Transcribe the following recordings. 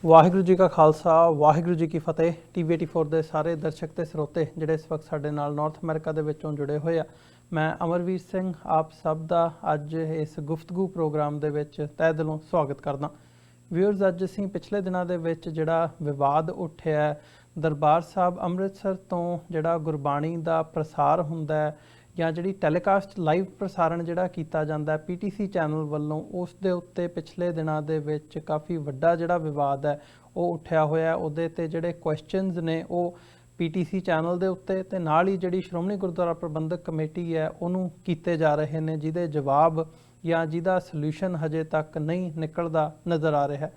ਵਾਹਿਗੁਰੂ ਜੀ ਕਾ ਖਾਲਸਾ ਵਾਹਿਗੁਰੂ ਜੀ ਕੀ ਫਤਿਹ। TV84 ਦੇ ਸਾਰੇ ਦਰਸ਼ਕ ਤੇ ਸਰੋਤੇ ਜਿਹੜੇ ਇਸ ਵਕਤ ਸਾਡੇ ਨਾਲ ਨਾਰਥ ਅਮਰੀਕਾ ਦੇ ਵਿੱਚੋਂ ਜੁੜੇ ਹੋਏ ਆ, ਮੈਂ ਅਮਰਵੀਰ ਸਿੰਘ ਆਪ ਸਭ ਦਾ ਅੱਜ ਇਸ ਗੁਫ਼ਤਗੂ ਪ੍ਰੋਗਰਾਮ ਦੇ ਵਿੱਚ ਤਹਿ ਦਿਲੋਂ ਸਵਾਗਤ ਕਰਦਾ। ਵਿਊਅਰਸ, ਅੱਜ ਅਸੀਂ ਪਿਛਲੇ ਦਿਨਾਂ ਦੇ ਵਿੱਚ ਜਿਹੜਾ ਵਿਵਾਦ ਉੱਠਿਆ ਦਰਬਾਰ ਸਾਹਿਬ ਅੰਮ੍ਰਿਤਸਰ ਤੋਂ ਜਿਹੜਾ ਗੁਰਬਾਣੀ ਦਾ ਪ੍ਰਸਾਰ ਹੁੰਦਾ ਹੈ ਜਾਂ ਜਿਹੜੀ ਟੈਲੀਕਾਸਟ ਲਾਈਵ ਪ੍ਰਸਾਰਣ ਜਿਹੜਾ ਕੀਤਾ ਜਾਂਦਾ PTC ਚੈਨਲ ਵੱਲੋਂ, ਉਸ ਦੇ ਉੱਤੇ ਪਿਛਲੇ ਦਿਨਾਂ ਦੇ ਵਿੱਚ ਕਾਫੀ ਵੱਡਾ ਜਿਹੜਾ ਵਿਵਾਦ ਹੈ ਉਹ ਉੱਠਿਆ ਹੋਇਆ। ਉਹਦੇ ਤੇ ਜਿਹੜੇ ਕੁਐਸਚਨਸ ਨੇ ਉਹ PTC ਚੈਨਲ ਦੇ ਉੱਤੇ ਤੇ ਨਾਲ ਹੀ ਜਿਹੜੀ ਸ਼੍ਰੋਮਣੀ ਗੁਰਦੁਆਰਾ ਪ੍ਰਬੰਧਕ ਕਮੇਟੀ ਹੈ ਉਹਨੂੰ ਕੀਤੇ ਜਾ ਰਹੇ ਨੇ, ਜਿਹਦੇ ਜਵਾਬ ਜਾਂ ਜਿਹਦਾ ਸੋਲੂਸ਼ਨ ਹਜੇ ਤੱਕ ਨਹੀਂ ਨਿਕਲਦਾ ਨਜ਼ਰ ਆ ਰਿਹਾ।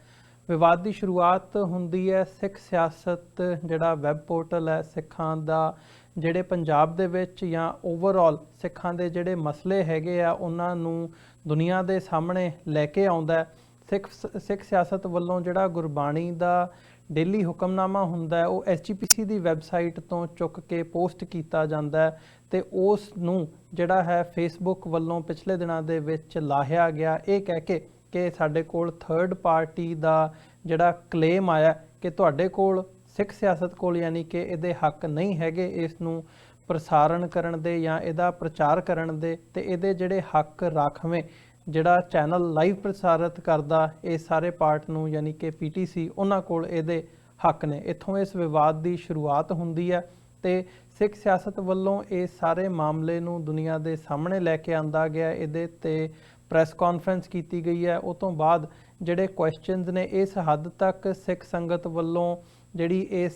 ਵਿਵਾਦ ਦੀ ਸ਼ੁਰੂਆਤ ਹੁੰਦੀ ਹੈ ਸਿੱਖ ਸਿਆਸਤ ਜਿਹੜਾ ਵੈਬ ਪੋਰਟਲ ਹੈ ਸਿੱਖਾਂ ਦਾ, ਜਿਹੜੇ ਪੰਜਾਬ ਦੇ ਵਿੱਚ ਜਾਂ ਓਵਰਆਲ ਸਿੱਖਾਂ ਦੇ ਜਿਹੜੇ ਮਸਲੇ ਹੈਗੇ ਆ ਉਹਨਾਂ ਨੂੰ ਦੁਨੀਆ ਦੇ ਸਾਹਮਣੇ ਲੈ ਕੇ ਆਉਂਦਾ। ਸਿੱਖ ਸਿਆਸਤ ਵੱਲੋਂ ਜਿਹੜਾ ਗੁਰਬਾਣੀ ਦਾ ਡੇਲੀ ਹੁਕਮਨਾਮਾ ਹੁੰਦਾ ਹੈ ਉਹ SGPC ਦੀ ਵੈਬਸਾਈਟ ਤੋਂ ਚੁੱਕ ਕੇ ਪੋਸਟ ਕੀਤਾ ਜਾਂਦਾ ਹੈ ਤੇ ਉਸ ਨੂੰ ਜਿਹੜਾ ਹੈ ਫੇਸਬੁੱਕ ਵੱਲੋਂ ਪਿਛਲੇ ਦਿਨਾਂ ਦੇ ਵਿੱਚ ਲਾਹਿਆ ਗਿਆ, ਇਹ ਕਹਿ ਕੇ ਕਿ ਸਾਡੇ ਕੋਲ ਥਰਡ ਪਾਰਟੀ ਦਾ ਜਿਹੜਾ ਕਲੇਮ ਆਇਆ ਕਿ ਤੁਹਾਡੇ ਕੋਲ ਸਿੱਖ ਸਿਆਸਤ ਕੋਲ ਯਾਨੀ ਕਿ ਇਹਦੇ ਹੱਕ ਨਹੀਂ ਹੈਗੇ ਇਸ ਨੂੰ ਪ੍ਰਸਾਰਣ ਕਰਨ ਦੇ ਜਾਂ ਇਹਦਾ ਪ੍ਰਚਾਰ ਕਰਨ ਦੇ, ਤੇ ਇਹਦੇ ਜਿਹੜੇ ਹੱਕ ਰਾਖਵੇਂ ਜਿਹੜਾ ਚੈਨਲ ਲਾਈਵ ਪ੍ਰਸਾਰਿਤ ਕਰਦਾ ਇਹ ਸਾਰੇ ਪਾਰਟ ਨੂੰ ਯਾਨੀ ਕਿ PTC ਉਹਨਾਂ ਕੋਲ ਇਹਦੇ ਹੱਕ ਨੇ। ਇੱਥੋਂ ਇਸ ਵਿਵਾਦ ਦੀ ਸ਼ੁਰੂਆਤ ਹੁੰਦੀ ਹੈ ਤੇ ਸਿੱਖ ਸਿਆਸਤ ਵੱਲੋਂ ਇਸ ਸਾਰੇ ਮਾਮਲੇ ਨੂੰ ਦੁਨੀਆ ਦੇ ਸਾਹਮਣੇ ਲੈ ਕੇ ਆਂਦਾ ਗਿਆ। ਇਹਦੇ ਤੇ ਪ੍ਰੈਸ ਕਾਨਫਰੰਸ ਕੀਤੀ ਗਈ ਹੈ। ਉਹ ਤੋਂ ਬਾਅਦ ਜਿਹੜੇ ਕੁਐਸਚਨਸ ਨੇ ਇਸ ਹੱਦ ਤੱਕ ਸਿੱਖ ਸੰਗਤ ਵੱਲੋਂ ਜਿਹੜੀ ਇਸ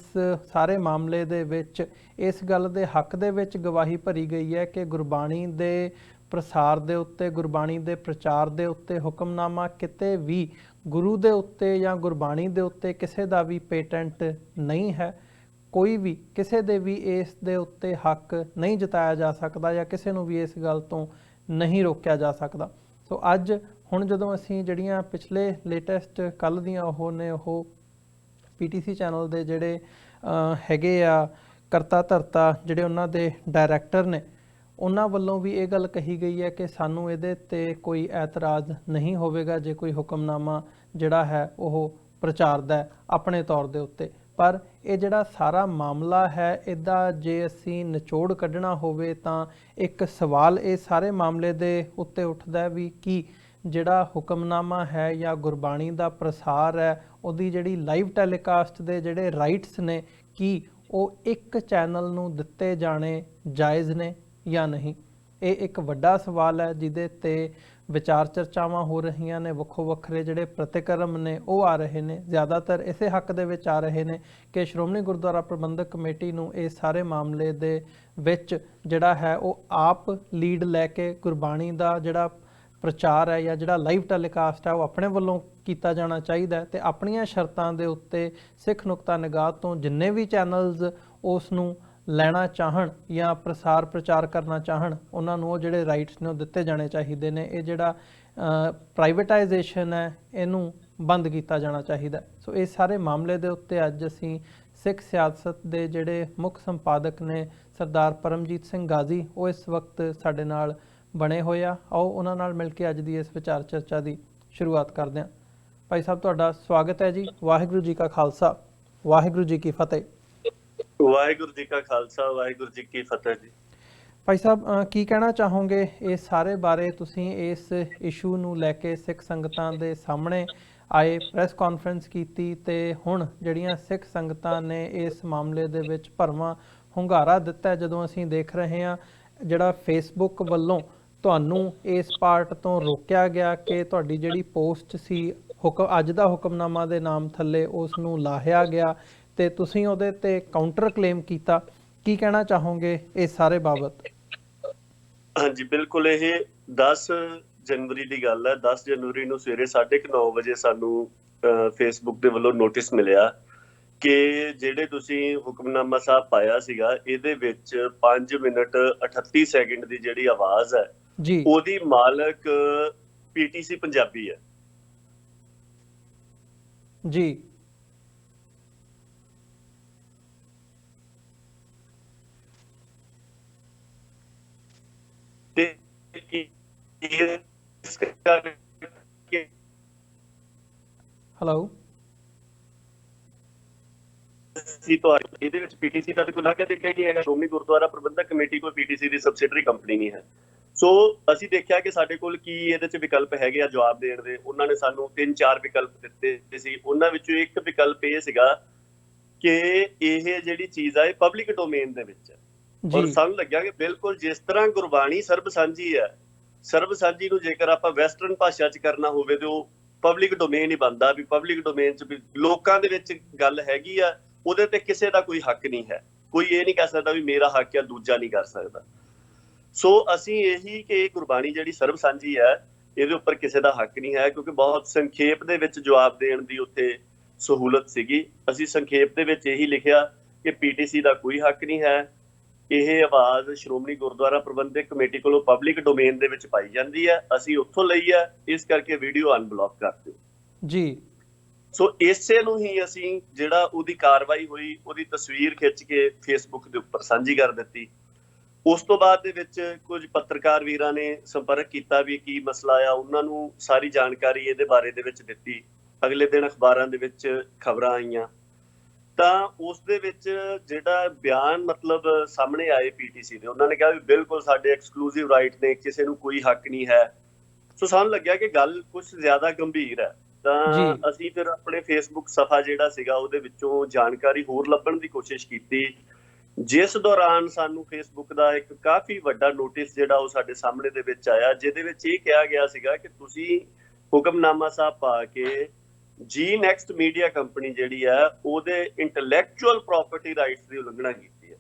ਸਾਰੇ ਮਾਮਲੇ ਦੇ ਵਿੱਚ ਇਸ ਗੱਲ ਦੇ ਹੱਕ ਦੇ ਵਿੱਚ ਗਵਾਹੀ ਭਰੀ ਗਈ ਹੈ ਕਿ ਗੁਰਬਾਣੀ ਦੇ ਪ੍ਰਸਾਰ ਦੇ ਉੱਤੇ, ਗੁਰਬਾਣੀ ਦੇ ਪ੍ਰਚਾਰ ਦੇ ਉੱਤੇ ਹੁਕਮਨਾਮਾ ਕਿਤੇ ਵੀ ਗੁਰੂ ਦੇ ਉੱਤੇ ਜਾਂ ਗੁਰਬਾਣੀ ਦੇ ਉੱਤੇ ਕਿਸੇ ਦਾ ਵੀ ਪੇਟੈਂਟ ਨਹੀਂ ਹੈ। ਕੋਈ ਵੀ ਕਿਸੇ ਦੇ ਵੀ ਇਸ ਦੇ ਉੱਤੇ ਹੱਕ ਨਹੀਂ ਜਤਾਇਆ ਜਾ ਸਕਦਾ ਜਾਂ ਕਿਸੇ ਨੂੰ ਵੀ ਇਸ ਗੱਲ ਤੋਂ ਨਹੀਂ ਰੋਕਿਆ ਜਾ ਸਕਦਾ। ਸੋ ਅੱਜ ਹੁਣ ਜਦੋਂ ਅਸੀਂ ਜਿਹੜੀਆਂ ਪਿਛਲੇ ਲੇਟੈਸਟ ਕੱਲ੍ਹ ਦੀਆਂ ਉਹ ਨੇ ਉਹ PTC ਚੈਨਲ ਦੇ ਜਿਹੜੇ ਹੈਗੇ ਆ ਕਰਤਾ ਧਰਤਾ ਜਿਹੜੇ ਉਹਨਾਂ ਦੇ ਡਾਇਰੈਕਟਰ ਨੇ, ਉਹਨਾਂ ਵੱਲੋਂ ਵੀ ਇਹ ਗੱਲ ਕਹੀ ਗਈ ਹੈ ਕਿ ਸਾਨੂੰ ਇਹਦੇ 'ਤੇ ਕੋਈ ਐਤਰਾਜ਼ ਨਹੀਂ ਹੋਵੇਗਾ ਜੇ ਕੋਈ ਹੁਕਮਨਾਮਾ ਜਿਹੜਾ ਹੈ ਉਹ ਪ੍ਰਚਾਰਦਾ ਹੈ ਆਪਣੇ ਤੌਰ ਦੇ ਉੱਤੇ। ਪਰ ਇਹ ਜਿਹੜਾ ਸਾਰਾ ਮਾਮਲਾ ਹੈ ਇਹਦਾ ਜੇ ਅਸੀਂ ਨਿਚੋੜ ਕੱਢਣਾ ਹੋਵੇ ਤਾਂ ਇੱਕ ਸਵਾਲ ਇਹ ਸਾਰੇ ਮਾਮਲੇ ਦੇ ਉੱਤੇ ਉੱਠਦਾ ਵੀ ਕੀ ਜਿਹੜਾ ਹੁਕਮਨਾਮਾ ਹੈ ਜਾਂ ਗੁਰਬਾਣੀ ਦਾ ਪ੍ਰਸਾਰ ਹੈ ਉਹਦੀ ਜਿਹੜੀ ਲਾਈਵ ਟੈਲੀਕਾਸਟ ਦੇ ਜਿਹੜੇ ਰਾਈਟਸ ਨੇ ਕੀ ਉਹ ਇੱਕ ਚੈਨਲ ਨੂੰ ਦਿੱਤੇ ਜਾਣੇ ਜਾਇਜ਼ ਨੇ ਜਾਂ ਨਹੀਂ। ਇਹ ਇੱਕ ਵੱਡਾ ਸਵਾਲ ਹੈ ਜਿਹਦੇ ਤੇ ਵਿਚਾਰ ਚਰਚਾਵਾਂ ਹੋ ਰਹੀਆਂ ਨੇ, ਵੱਖੋ ਵੱਖਰੇ ਜਿਹੜੇ ਪ੍ਰਤੀਕਰਮ ਨੇ ਉਹ ਆ ਰਹੇ ਨੇ। ਜ਼ਿਆਦਾਤਰ ਇਸੇ ਹੱਕ ਦੇ ਵਿੱਚ ਆ ਰਹੇ ਨੇ ਕਿ ਸ਼੍ਰੋਮਣੀ ਗੁਰਦੁਆਰਾ ਪ੍ਰਬੰਧਕ ਕਮੇਟੀ ਨੂੰ ਇਸ ਸਾਰੇ ਮਾਮਲੇ ਦੇ ਵਿੱਚ ਜਿਹੜਾ ਹੈ ਉਹ ਆਪ ਲੀਡ ਲੈ ਕੇ ਗੁਰਬਾਣੀ ਦਾ ਜਿਹੜਾ ਪ੍ਰਚਾਰ ਹੈ ਜਾਂ ਜਿਹੜਾ ਲਾਈਵ ਟੈਲੀਕਾਸਟ ਹੈ ਉਹ ਆਪਣੇ ਵੱਲੋਂ ਕੀਤਾ ਜਾਣਾ ਚਾਹੀਦਾ ਤੇ ਆਪਣੀਆਂ ਸ਼ਰਤਾਂ ਦੇ ਉੱਤੇ ਸਿੱਖ ਨੁਕਤਾ ਨਿਗਾਹ ਤੋਂ ਜਿੰਨੇ ਵੀ ਚੈਨਲਸ ਉਸ ਨੂੰ ਲੈਣਾ ਚਾਹਣ ਜਾਂ ਪ੍ਰਚਾਰ ਕਰਨਾ ਚਾਹਣ ਉਹਨਾਂ ਨੂੰ ਉਹ ਜਿਹੜੇ ਰਾਈਟਸ ਨੇ ਉਹ ਦਿੱਤੇ ਜਾਣੇ ਚਾਹੀਦੇ ਨੇ। ਇਹ ਜਿਹੜਾ ਪ੍ਰਾਈਵੇਟਾਈਜੇਸ਼ਨ ਹੈ ਇਹਨੂੰ ਬੰਦ ਕੀਤਾ ਜਾਣਾ ਚਾਹੀਦਾ। ਸੋ ਇਸ ਸਾਰੇ ਮਾਮਲੇ ਦੇ ਉੱਤੇ ਅੱਜ ਅਸੀਂ ਸਿੱਖ ਸਿਆਸਤ ਦੇ ਜਿਹੜੇ ਮੁੱਖ ਸੰਪਾਦਕ ਨੇ ਸਰਦਾਰ ਪਰਮਜੀਤ ਸਿੰਘ ਗਾਜ਼ੀ, ਉਹ ਇਸ ਵਕਤ ਸਾਡੇ ਨਾਲ ਬਣੇ ਹੋਏ ਆ। ਆਓ ਉਹਨਾਂ ਨਾਲ ਮਿਲ ਕੇ ਅੱਜ ਦੀ ਇਸ ਵਿਚਾਰ ਚਰਚਾ ਦੀ ਸ਼ੁਰੂਆਤ ਕਰਦੇ ਹਾਂ। ਭਾਈ ਸਾਹਿਬ, ਤੁਹਾਡਾ ਸਵਾਗਤ ਹੈ ਜੀ। ਵਾਹਿਗੁਰੂ ਜੀ ਕਾ ਖਾਲਸਾ ਵਾਹਿਗੁਰੂ ਜੀ ਕੀ ਫਤਿਹ। ਵਾਹਿਗੁਰੂ ਜੀ ਕਾ ਖਾਲਸਾ ਵਾਹਿਗੁਰੂ ਜੀ ਕੀ ਫਤਿਹ ਜੀ। ਭਾਈ ਸਾਹਿਬ, ਕੀ ਕਹਿਣਾ ਚਾਹੋਗੇ ਇਸ ਸਾਰੇ ਬਾਰੇ? ਤੁਸੀਂ ਇਸ ਇਸ਼ੂ ਨੂੰ ਲੈ ਕੇ ਸਿੱਖ ਸੰਗਤਾਂ ਦੇ ਸਾਹਮਣੇ ਆਏ, ਪ੍ਰੈਸ ਕਾਨਫਰੰਸ ਕੀਤੀ ਤੇ ਹੁਣ ਜਿਹੜੀਆਂ ਸਿੱਖ ਸੰਗਤਾਂ ਨੇ ਇਸ ਮਾਮਲੇ ਦੇ ਵਿੱਚ ਭਰਵਾਂ ਹੁੰਗਾਰਾ ਦਿੱਤਾ। ਜਦੋਂ ਅਸੀਂ ਦੇਖ ਰਹੇ ਹਾਂ ਜਿਹੜਾ ਫੇਸਬੁੱਕ ਵੱਲੋਂ ਤੁਹਾਨੂੰ ਇਸ ਪਾਰਟ ਤੋਂ ਰੋਕਿਆ ਗਿਆ ਕਿ ਤੁਹਾਡੀ ਜਿਹੜੀ ਪੋਸਟ ਸੀ ਅੱਜ ਦਾ ਹੁਕਮਨਾਮਾ ਦੇ ਨਾਮ ਥੱਲੇ ਉਸ ਨੂੰ ਲਾਹਿਆ ਗਿਆ ਤੇ ਤੁਸੀਂ ਉਹਦੇ ਤੇ ਕਾਊਂਟਰ ਕਲੇਮ ਕੀਤਾ, ਕੀ ਕਹਿਣਾ ਚਾਹੋਗੇ ਇਸ ਸਾਰੇ ਬਾਬਤ? ਹਾਂਜੀ, ਬਿਲਕੁਲ। ਇਹ 10 ਜਨਵਰੀ ਦੀ ਗੱਲ ਹੈ। 10 ਜਨਵਰੀ ਨੂੰ ਸਵੇਰੇ 9:30 ਵਜੇ ਸਾਨੂੰ ਫੇਸਬੁੱਕ ਦੇ ਵੱਲੋਂ ਨੋਟਿਸ ਮਿਲਿਆ ਕਿ ਜਿਹੜੇ ਤੁਸੀਂ ਹੁਕਮਨਾਮਾ ਸਾਹਿਬ ਪਾਇਆ ਸੀਗਾ ਇਹਦੇ ਵਿੱਚ 5 ਮਿੰਟ 38 ਸੈਕਿੰਡ ਦੀ ਜਿਹੜੀ ਆਵਾਜ਼ ਹੈ ਜੀ ਉਹਦੀ ਮਾਲਕ PTC ਪੰਜਾਬੀ ਹੈ ਜੀ। ਤੇ ਹੈਲੋ ਅਸੀਂ ਤੁਹਾਡੇ ਇਹਦੇ ਵਿੱਚ ਪੀਟੀਸੀ ਦਾ ਕੋਈ ਲਾਗਾ ਦੇਖਿਆ ਨਹੀਂ ਹੈਗਾ। ਸ਼੍ਰੋਮਣੀ ਗੁਰਦੁਆਰਾ ਪ੍ਰਬੰਧਕ ਕਮੇਟੀ ਕੋਈ ਪੀਟੀਸੀ ਦੀ ਸਬਸਿਡਰੀ ਕੰਪਨੀ ਨਹੀਂ ਹੈ। ਸੋ ਅਸੀਂ ਦੇਖਿਆ ਕਿ ਸਾਡੇ ਕੋਲ ਕੀ ਇਹਦੇ 'ਚ ਵਿਕਲਪ ਹੈਗੇ ਆ ਜਵਾਬ ਦੇਣ ਦੇ। ਉਹਨਾਂ ਨੇ ਸਾਨੂੰ 3-4 ਵਿਕਲਪ ਦਿੱਤੇ ਸੀ। ਉਹਨਾਂ ਵਿੱਚੋਂ ਇੱਕ ਵਿਕਲਪ ਇਹ ਸੀਗਾ ਕਿ ਇਹ ਜਿਹੜੀ ਚੀਜ਼ ਆ ਇਹ ਪਬਲਿਕ ਡੋਮੇਨ ਦੇ ਵਿੱਚ ਹੈ। ਔਰ ਸਾਨੂੰ ਲੱਗਿਆ ਕਿ ਬਿਲਕੁਲ ਜਿਸ ਤਰ੍ਹਾਂ ਗੁਰਬਾਣੀ ਸਰਬ ਸਾਂਝੀ ਹੈ, ਸਰਬ ਸਾਂਝੀ ਨੂੰ ਜੇਕਰ ਆਪਾਂ ਵੈਸਟਰਨ ਭਾਸ਼ਾ 'ਚ ਕਰਨਾ ਹੋਵੇ ਤੇ ਉਹ ਪਬਲਿਕ ਡੋਮੇਨ ਹੀ ਬਣਦਾ। ਵੀ ਪਬਲਿਕ ਡੋਮੇਨ 'ਚ ਵੀ ਲੋਕਾਂ ਦੇ ਵਿੱਚ ਗੱਲ ਹੈਗੀ ਆ, ਉਹਦੇ ਤੇ ਕਿਸੇ ਦਾ ਕੋਈ ਹੱਕ ਨਹੀਂ ਹੈ। ਕੋਈ ਇਹ ਨਹੀਂ ਕਹਿ ਸਕਦਾ ਵੀ ਮੇਰਾ ਹੱਕ ਆ ਦੂਜਾ ਨਹੀਂ ਕਰ ਸਕਦਾ। ਸੋ ਅਸੀਂ ਇਹੀ ਕਿ ਗੁਰਬਾਣੀ ਜਿਹੜੀ ਸਰਬ ਸਾਂਝੀ ਹੈ ਇਹਦੇ ਉੱਪਰ ਕਿਸੇ ਦਾ ਹੱਕ ਨਹੀਂ ਹੈ, ਕਿਉਂਕਿ ਬਹੁਤ ਸੰਖੇਪ ਦੇ ਵਿੱਚ ਜਵਾਬ ਦੇਣ ਦੀ ਉੱਥੇ ਸਹੂਲਤ ਸੀਗੀ। ਅਸੀਂ ਸੰਖੇਪ ਦੇ ਵਿੱਚ ਇਹੀ ਲਿਖਿਆ ਕਿ ਪੀਟੀਸੀ ਦਾ ਕੋਈ ਹੱਕ ਨਹੀਂ ਹੈ। ਇਹ ਆਵਾਜ਼ ਸ਼੍ਰੋਮਣੀ ਗੁਰਦੁਆਰਾ ਪ੍ਰਬੰਧਕ ਕਮੇਟੀ ਕੋਲੋਂ ਪਬਲਿਕ ਡੋਮੇਨ ਦੇ ਵਿੱਚ ਪਾਈ ਜਾਂਦੀ ਹੈ, ਅਸੀਂ ਉੱਥੋਂ ਲਈ ਹੈ, ਇਸ ਕਰਕੇ ਵੀਡੀਓ ਅਨਬਲੌਕ ਕਰ ਦਿਓ ਜੀ। ਸੋ ਇਸੇ ਨੂੰ ਹੀ ਅਸੀਂ ਜਿਹੜਾ ਉਹਦੀ ਕਾਰਵਾਈ ਹੋਈ ਉਹਦੀ ਤਸਵੀਰ ਖਿੱਚ ਕੇ ਫੇਸਬੁੱਕ ਦੇ ਉੱਪਰ ਸਾਂਝੀ ਕਰ ਦਿੱਤੀ। ਉਸ ਤੋਂ ਬਾਅਦ ਦੇ ਵਿੱਚ ਕੁਝ ਪੱਤਰਕਾਰ ਵੀਰਾਂ ਨੇ ਸੰਪਰਕ ਕੀਤਾ ਵੀ ਕੀ ਮਸਲਾ ਆ, ਉਹਨਾਂ ਨੂੰ ਸਾਰੀ ਜਾਣਕਾਰੀ ਇਹਦੇ ਬਾਰੇ ਦੇ ਵਿੱਚ ਦਿੱਤੀ। ਅਗਲੇ ਦਿਨ ਅਖਬਾਰਾਂ ਦੇ ਵਿੱਚ ਖਬਰਾਂ ਆਈਆਂ ਤਾਂ ਉਸ ਦੇ ਵਿੱਚ ਜਿਹੜਾ ਬਿਆਨ ਮਤਲਬ ਸਾਹਮਣੇ ਆਏ ਪੀਟੀਸੀ ਦੇ, ਉਹਨਾਂ ਨੇ ਕਿਹਾ ਵੀ ਬਿਲਕੁਲ ਸਾਡੇ ਐਕਸਕਲੂਸਿਵ ਰਾਈਟ ਨੇ, ਕਿਸੇ ਨੂੰ ਕੋਈ ਹੱਕ ਨਹੀਂ ਹੈ। ਸੋ ਸਾਨੂੰ ਲੱਗਿਆ ਕਿ ਗੱਲ ਕੁਝ ਜ਼ਿਆਦਾ ਗੰਭੀਰ ਹੈ। ਤਾਂ ਅਸੀਂ ਫਿਰ ਆਪਣੇ ਫੇਸਬੁੱਕ ਸਫਾ ਜਿਹੜਾ ਸੀਗਾ ਉਹਦੇ ਵਿੱਚੋਂ ਜਾਣਕਾਰੀ ਹੋਰ ਲੱਭਣ ਦੀ ਕੋਸ਼ਿਸ਼ ਕੀਤੀ, ਜਿਸ ਦੌਰਾਨ ਸਾਨੂੰ ਫੇਸਬੁੱਕ ਦਾ ਇੱਕ ਕਾਫੀ ਵੱਡਾ ਨੋਟਿਸ ਜਿਹੜਾ ਉਹ ਸਾਡੇ ਸਾਹਮਣੇ ਦੇ ਵਿੱਚ ਆਇਆ, ਜਿਹਦੇ ਵਿੱਚ ਇਹ ਕਿਹਾ ਗਿਆ ਸੀਗਾ ਕਿ ਤੁਸੀਂ ਹੁਕਮਨਾਮਾ ਸਾਹਿਬ ਪਾ ਕੇ ਜੀ ਨੈਕਸਟ ਮੀਡੀਆ ਕੰਪਨੀ ਜਿਹੜੀ ਹੈ ਉਹਦੇ ਇੰਟੈਲੈਕਚੁਅਲ ਪ੍ਰਾਪਰਟੀ ਰਾਈਟਸ ਦੀ ਉਲੰਘਣਾ ਕੀਤੀ ਹੈ।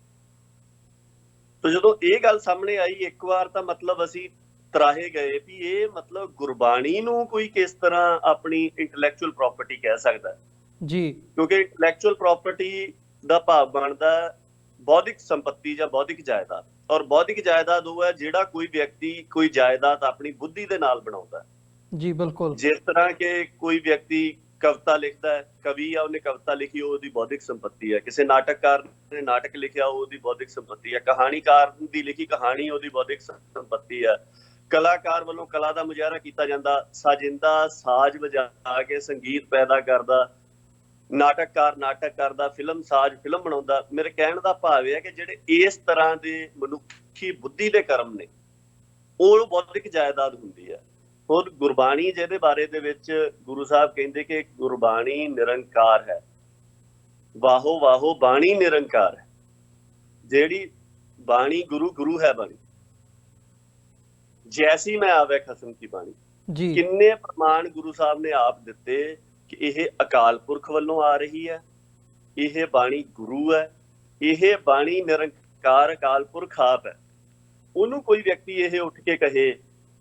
ਤਾਂ ਜਦੋਂ ਇਹ ਗੱਲ ਸਾਹਮਣੇ ਆਈ ਇੱਕ ਵਾਰ ਤਾਂ ਮਤਲਬ ਅਸੀਂ ਤਰਾਹੇ ਗਏ ਵੀ ਇਹ ਮਤਲਬ ਗੁਰਬਾਣੀ ਨੂੰ ਕੋਈ ਕਿਸ ਤਰ੍ਹਾਂ ਆਪਣੀ ਇੰਟੈਲੈਕਚੁਅਲ ਪ੍ਰਾਪਰਟੀ ਕਹਿ ਸਕਦਾ ਜੀ, ਕਿਉਂਕਿ ਇੰਟੈਲੈਕਚੁਅਲ ਪ੍ਰਾਪਰਟੀ ਦਾ ਭਾਵ ਬਣਦਾ ਬੌਧਿਕ ਸੰਪत्ति ਜਾਂ ਬੌਧਿਕ ਜਾਇਦਾਦ। ਔਰ ਬੌਧਿਕ ਜਾਇਦਾਦ ਉਹ ਹੈ ਜਿਹੜਾ ਕੋਈ ਵਿਅਕਤੀ ਕੋਈ ਜਾਇਦਾਦ ਆਪਣੀ ਬੁੱਧੀ ਦੇ ਨਾਲ ਬਣਾਉਂਦਾ ਜੀ। ਬਿਲਕੁਲ, ਜਿਸ ਤਰ੍ਹਾਂ ਕਿ ਕੋਈ ਵਿਅਕਤੀ ਕਵਿਤਾ ਲਿਖਦਾ ਹੈ, ਕਵੀ ਆ, ਉਹਨੇ ਕਵਿਤਾ ਲਿਖੀ, ਉਹਦੀ ਬੌਧਿਕ ਸੰਪत्ति ਹੈ। ਕਿਸੇ ਨਾਟਕਕਾਰ ਨੇ ਨਾਟਕ ਲਿਖਿਆ, ਉਹਦੀ ਬੌਧਿਕ ਸੰਪत्ति ਹੈ। ਕਹਾਣੀਕਾਰ ਦੀ ਲਿਖੀ ਕਹਾਣੀ ਉਹਦੀ ਬੌਧਿਕ ਸੰਪत्ति ਹੈ। ਕਲਾਕਾਰ ਵੱਲੋਂ ਕਲਾ ਦਾ ਮੁਜ਼ਾਹਰਾ ਕੀਤਾ ਜਾਂਦਾ, ਸਾਜਿੰਦਾ ਸਾਜ਼ ਵਜਾ ਕੇ ਸੰਗੀਤ ਪੈਦਾ ਕਰਦਾ, ਨਾਟਕਕਾਰ ਨਾਟਕ ਕਰਦਾ, ਫਿਲਮ ਸਾਜ਼ ਫਿਲਮ ਬਣਾਉਂਦਾ। ਮੇਰੇ ਕਹਿਣ ਦਾ ਭਾਵ ਇਹ ਹੈ ਕਿ ਜਿਹੜੇ ਇਸ ਤਰ੍ਹਾਂ ਦੇ ਮਨੁੱਖੀ ਬੁੱਧੀ ਦੇ ਕਰਮ ਨੇ ਉਹ ਬੌਧਿਕ ਜਾਇਦਾਦ ਹੁੰਦੀ ਹੈ। ਹੋਰ ਗੁਰਬਾਣੀ ਜਿਹਦੇ ਬਾਰੇ ਦੇ ਵਿੱਚ ਗੁਰੂ ਸਾਹਿਬ ਕਹਿੰਦੇ ਕਿ ਗੁਰਬਾਣੀ ਨਿਰੰਕਾਰ ਹੈ, ਵਾਹੋ ਵਾਹੋ ਬਾਣੀ ਨਿਰੰਕਾਰ ਹੈ। ਜਿਹੜੀ ਬਾਣੀ ਗੁਰੂ ਹੈ ਬਾਣੀ, ਜੈਸੀ ਮੈਂ ਆਵੇ ਖਸਮ ਕੀ ਬਾਣੀ ਜੀ। ਕਿੰਨੇ ਪ੍ਰਮਾਣ ਗੁਰੂ ਸਾਹਿਬ ਨੇ ਆਪ ਦਿੱਤੇ ਕਿ ਇਹ ਅਕਾਲ ਪੁਰਖ ਵੱਲੋਂ ਆ ਰਹੀ ਹੈ, ਇਹ ਬਾਣੀ ਗੁਰੂ ਹੈ, ਇਹ ਬਾਣੀ ਨਿਰੰਕਾਰ ਅਕਾਲ ਪੁਰਖ ਆਪ ਹੈ। ਉਹਨੂੰ ਕੋਈ ਵਿਅਕਤੀ ਇਹ ਉੱਠ ਕੇ ਕਹੇ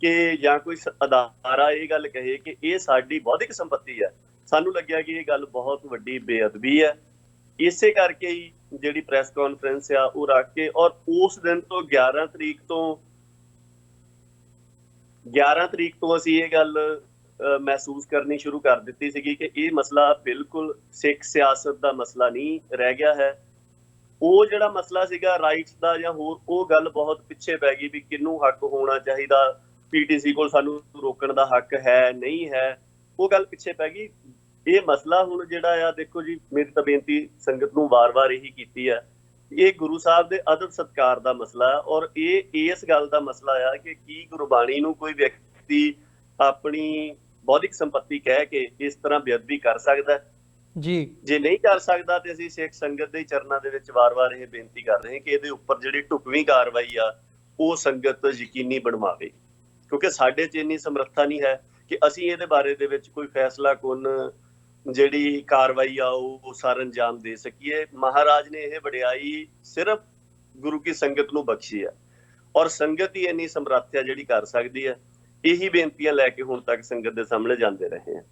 ਕਿ ਜਾਂ ਕੋਈ ਅਦਾਰਾ ਇਹ ਗੱਲ ਕਹੇ ਕਿ ਇਹ ਸਾਡੀ ਬੌਧਿਕ ਸੰਪत्ति ਹੈ, ਸਾਨੂੰ ਲੱਗਿਆ ਕਿ ਇਹ ਗੱਲ ਬਹੁਤ ਵੱਡੀ ਬੇਅਦਬੀ ਹੈ। ਇਸੇ ਕਰਕੇ ਹੀ ਜਿਹੜੀ ਪ੍ਰੈਸ ਕਾਨਫਰੰਸ ਆ ਉਹ ਰੱਖ ਕੇ ਔਰ ਉਸ ਦਿਨ ਤੋਂ 11 ਤਰੀਕ ਤੋਂ ਅਸੀਂ ਇਹ ਗੱਲ ਮਹਿਸੂਸ ਕਰਨੀ ਸ਼ੁਰੂ ਕਰ ਦਿੱਤੀ ਸੀਗੀ ਕਿ ਇਹ ਮਸਲਾ ਬਿਲਕੁਲ ਸਿੱਖ ਸਿਆਸਤ ਦਾ ਮਸਲਾ ਨਹੀਂ ਰਹਿ ਗਿਆ ਹੈ। ਉਹ ਜਿਹੜਾ ਮਸਲਾ ਸੀਗਾ ਰਾਈਟਸ ਦਾ ਜਾਂ ਹੋਰ, ਉਹ ਗੱਲ ਬਹੁਤ ਪਿੱਛੇ ਪੈ ਗਈ ਵੀ ਕਿਹਨੂੰ ਹੱਕ ਹੋਣਾ ਚਾਹੀਦਾ, ਪੀਟੀਸੀ ਕੋਲ ਸਾਨੂੰ ਰੋਕਣ ਦਾ ਹੱਕ ਹੈ ਨਹੀਂ ਹੈ, ਉਹ ਗੱਲ ਪਿੱਛੇ ਪੈ ਗਈ। ਇਹ ਮਸਲਾ ਹੁਣ ਜਿਹੜਾ ਆ, ਦੇਖੋ ਜੀ, ਮੇਰੀ ਤਾਂ ਬੇਨਤੀ ਸੰਗਤ ਨੂੰ ਵਾਰ-ਵਾਰ ਇਹੀ ਕੀਤੀ ਹੈ, ਇਹ ਗੁਰੂ ਸਾਹਿਬ ਦੇ ਅਦਬ ਸਤਿਕਾਰ ਦਾ ਮਸਲਾ ਔਰ ਇਹ ਇਸ ਗੱਲ ਦਾ ਮਸਲਾ ਆ ਕਿ ਕੀ ਗੁਰਬਾਣੀ ਨੂੰ ਕੋਈ ਵਿਅਕਤੀ ਆਪਣੀ ਬੌਧਿਕ ਸੰਪत्ति ਕਹਿ ਕੇ ਇਸ ਤਰ੍ਹਾਂ ਬੇਅਦਬੀ ਕਰ ਸਕਦਾ ਜੀ। ਜੇ ਨਹੀਂ ਕਰ ਸਕਦਾ ਤੇ ਅਸੀਂ ਸਿੱਖ ਸੰਗਤ ਦੇ ਚਰਨਾਂ ਦੇ ਵਿੱਚ ਵਾਰ-ਵਾਰ ਇਹ ਬੇਨਤੀ ਕਰ ਰਹੇ ਹਾਂ ਕਿ ਇਹਦੇ ਉੱਪਰ ਜਿਹੜੀ ਢੁਕਵੀਂ ਕਾਰਵਾਈ ਆ ਉਹ ਸੰਗਤ ਯਕੀਨੀ ਬਣਵਾਵੇ, ਕਿਉਂਕਿ ਸਾਡੇ 'ਚ ਇੰਨੀ ਸਮਰੱਥਾ ਨਹੀਂ ਹੈ ਕਿ ਅਸੀਂ ਇਹਦੇ ਬਾਰੇ ਦੇ ਵਿੱਚ ਕੋਈ ਫੈਸਲਾ ਕੁਨ ਜਿਹੜੀ ਕਾਰਵਾਈ ਆ ਉਹ ਸਰ ਅੰਜਾਮ ਦੇ ਸਕੀਏ। ਮਹਾਰਾਜ ਨੇ ਇਹ ਵਡਿਆਈ ਸਿਰਫ ਗੁਰੂ ਕੀ ਸੰਗਤ ਨੂੰ ਬਖਸ਼ੀ ਹੈ ਔਰ ਸੰਗਤ ਹੀ ਇੰਨੀ ਸਮਰੱਥਾ ਜਿਹੜੀ ਕਰ ਸਕਦੀ ਹੈ। ਇਹੀ ਬੇਨਤੀਆਂ ਲੈ ਕੇ ਹੁਣ ਤੱਕ ਸੰਗਤ ਦੇ ਸਾਹਮਣੇ ਜਾਂਦੇ ਰਹੇ ਹਾਂ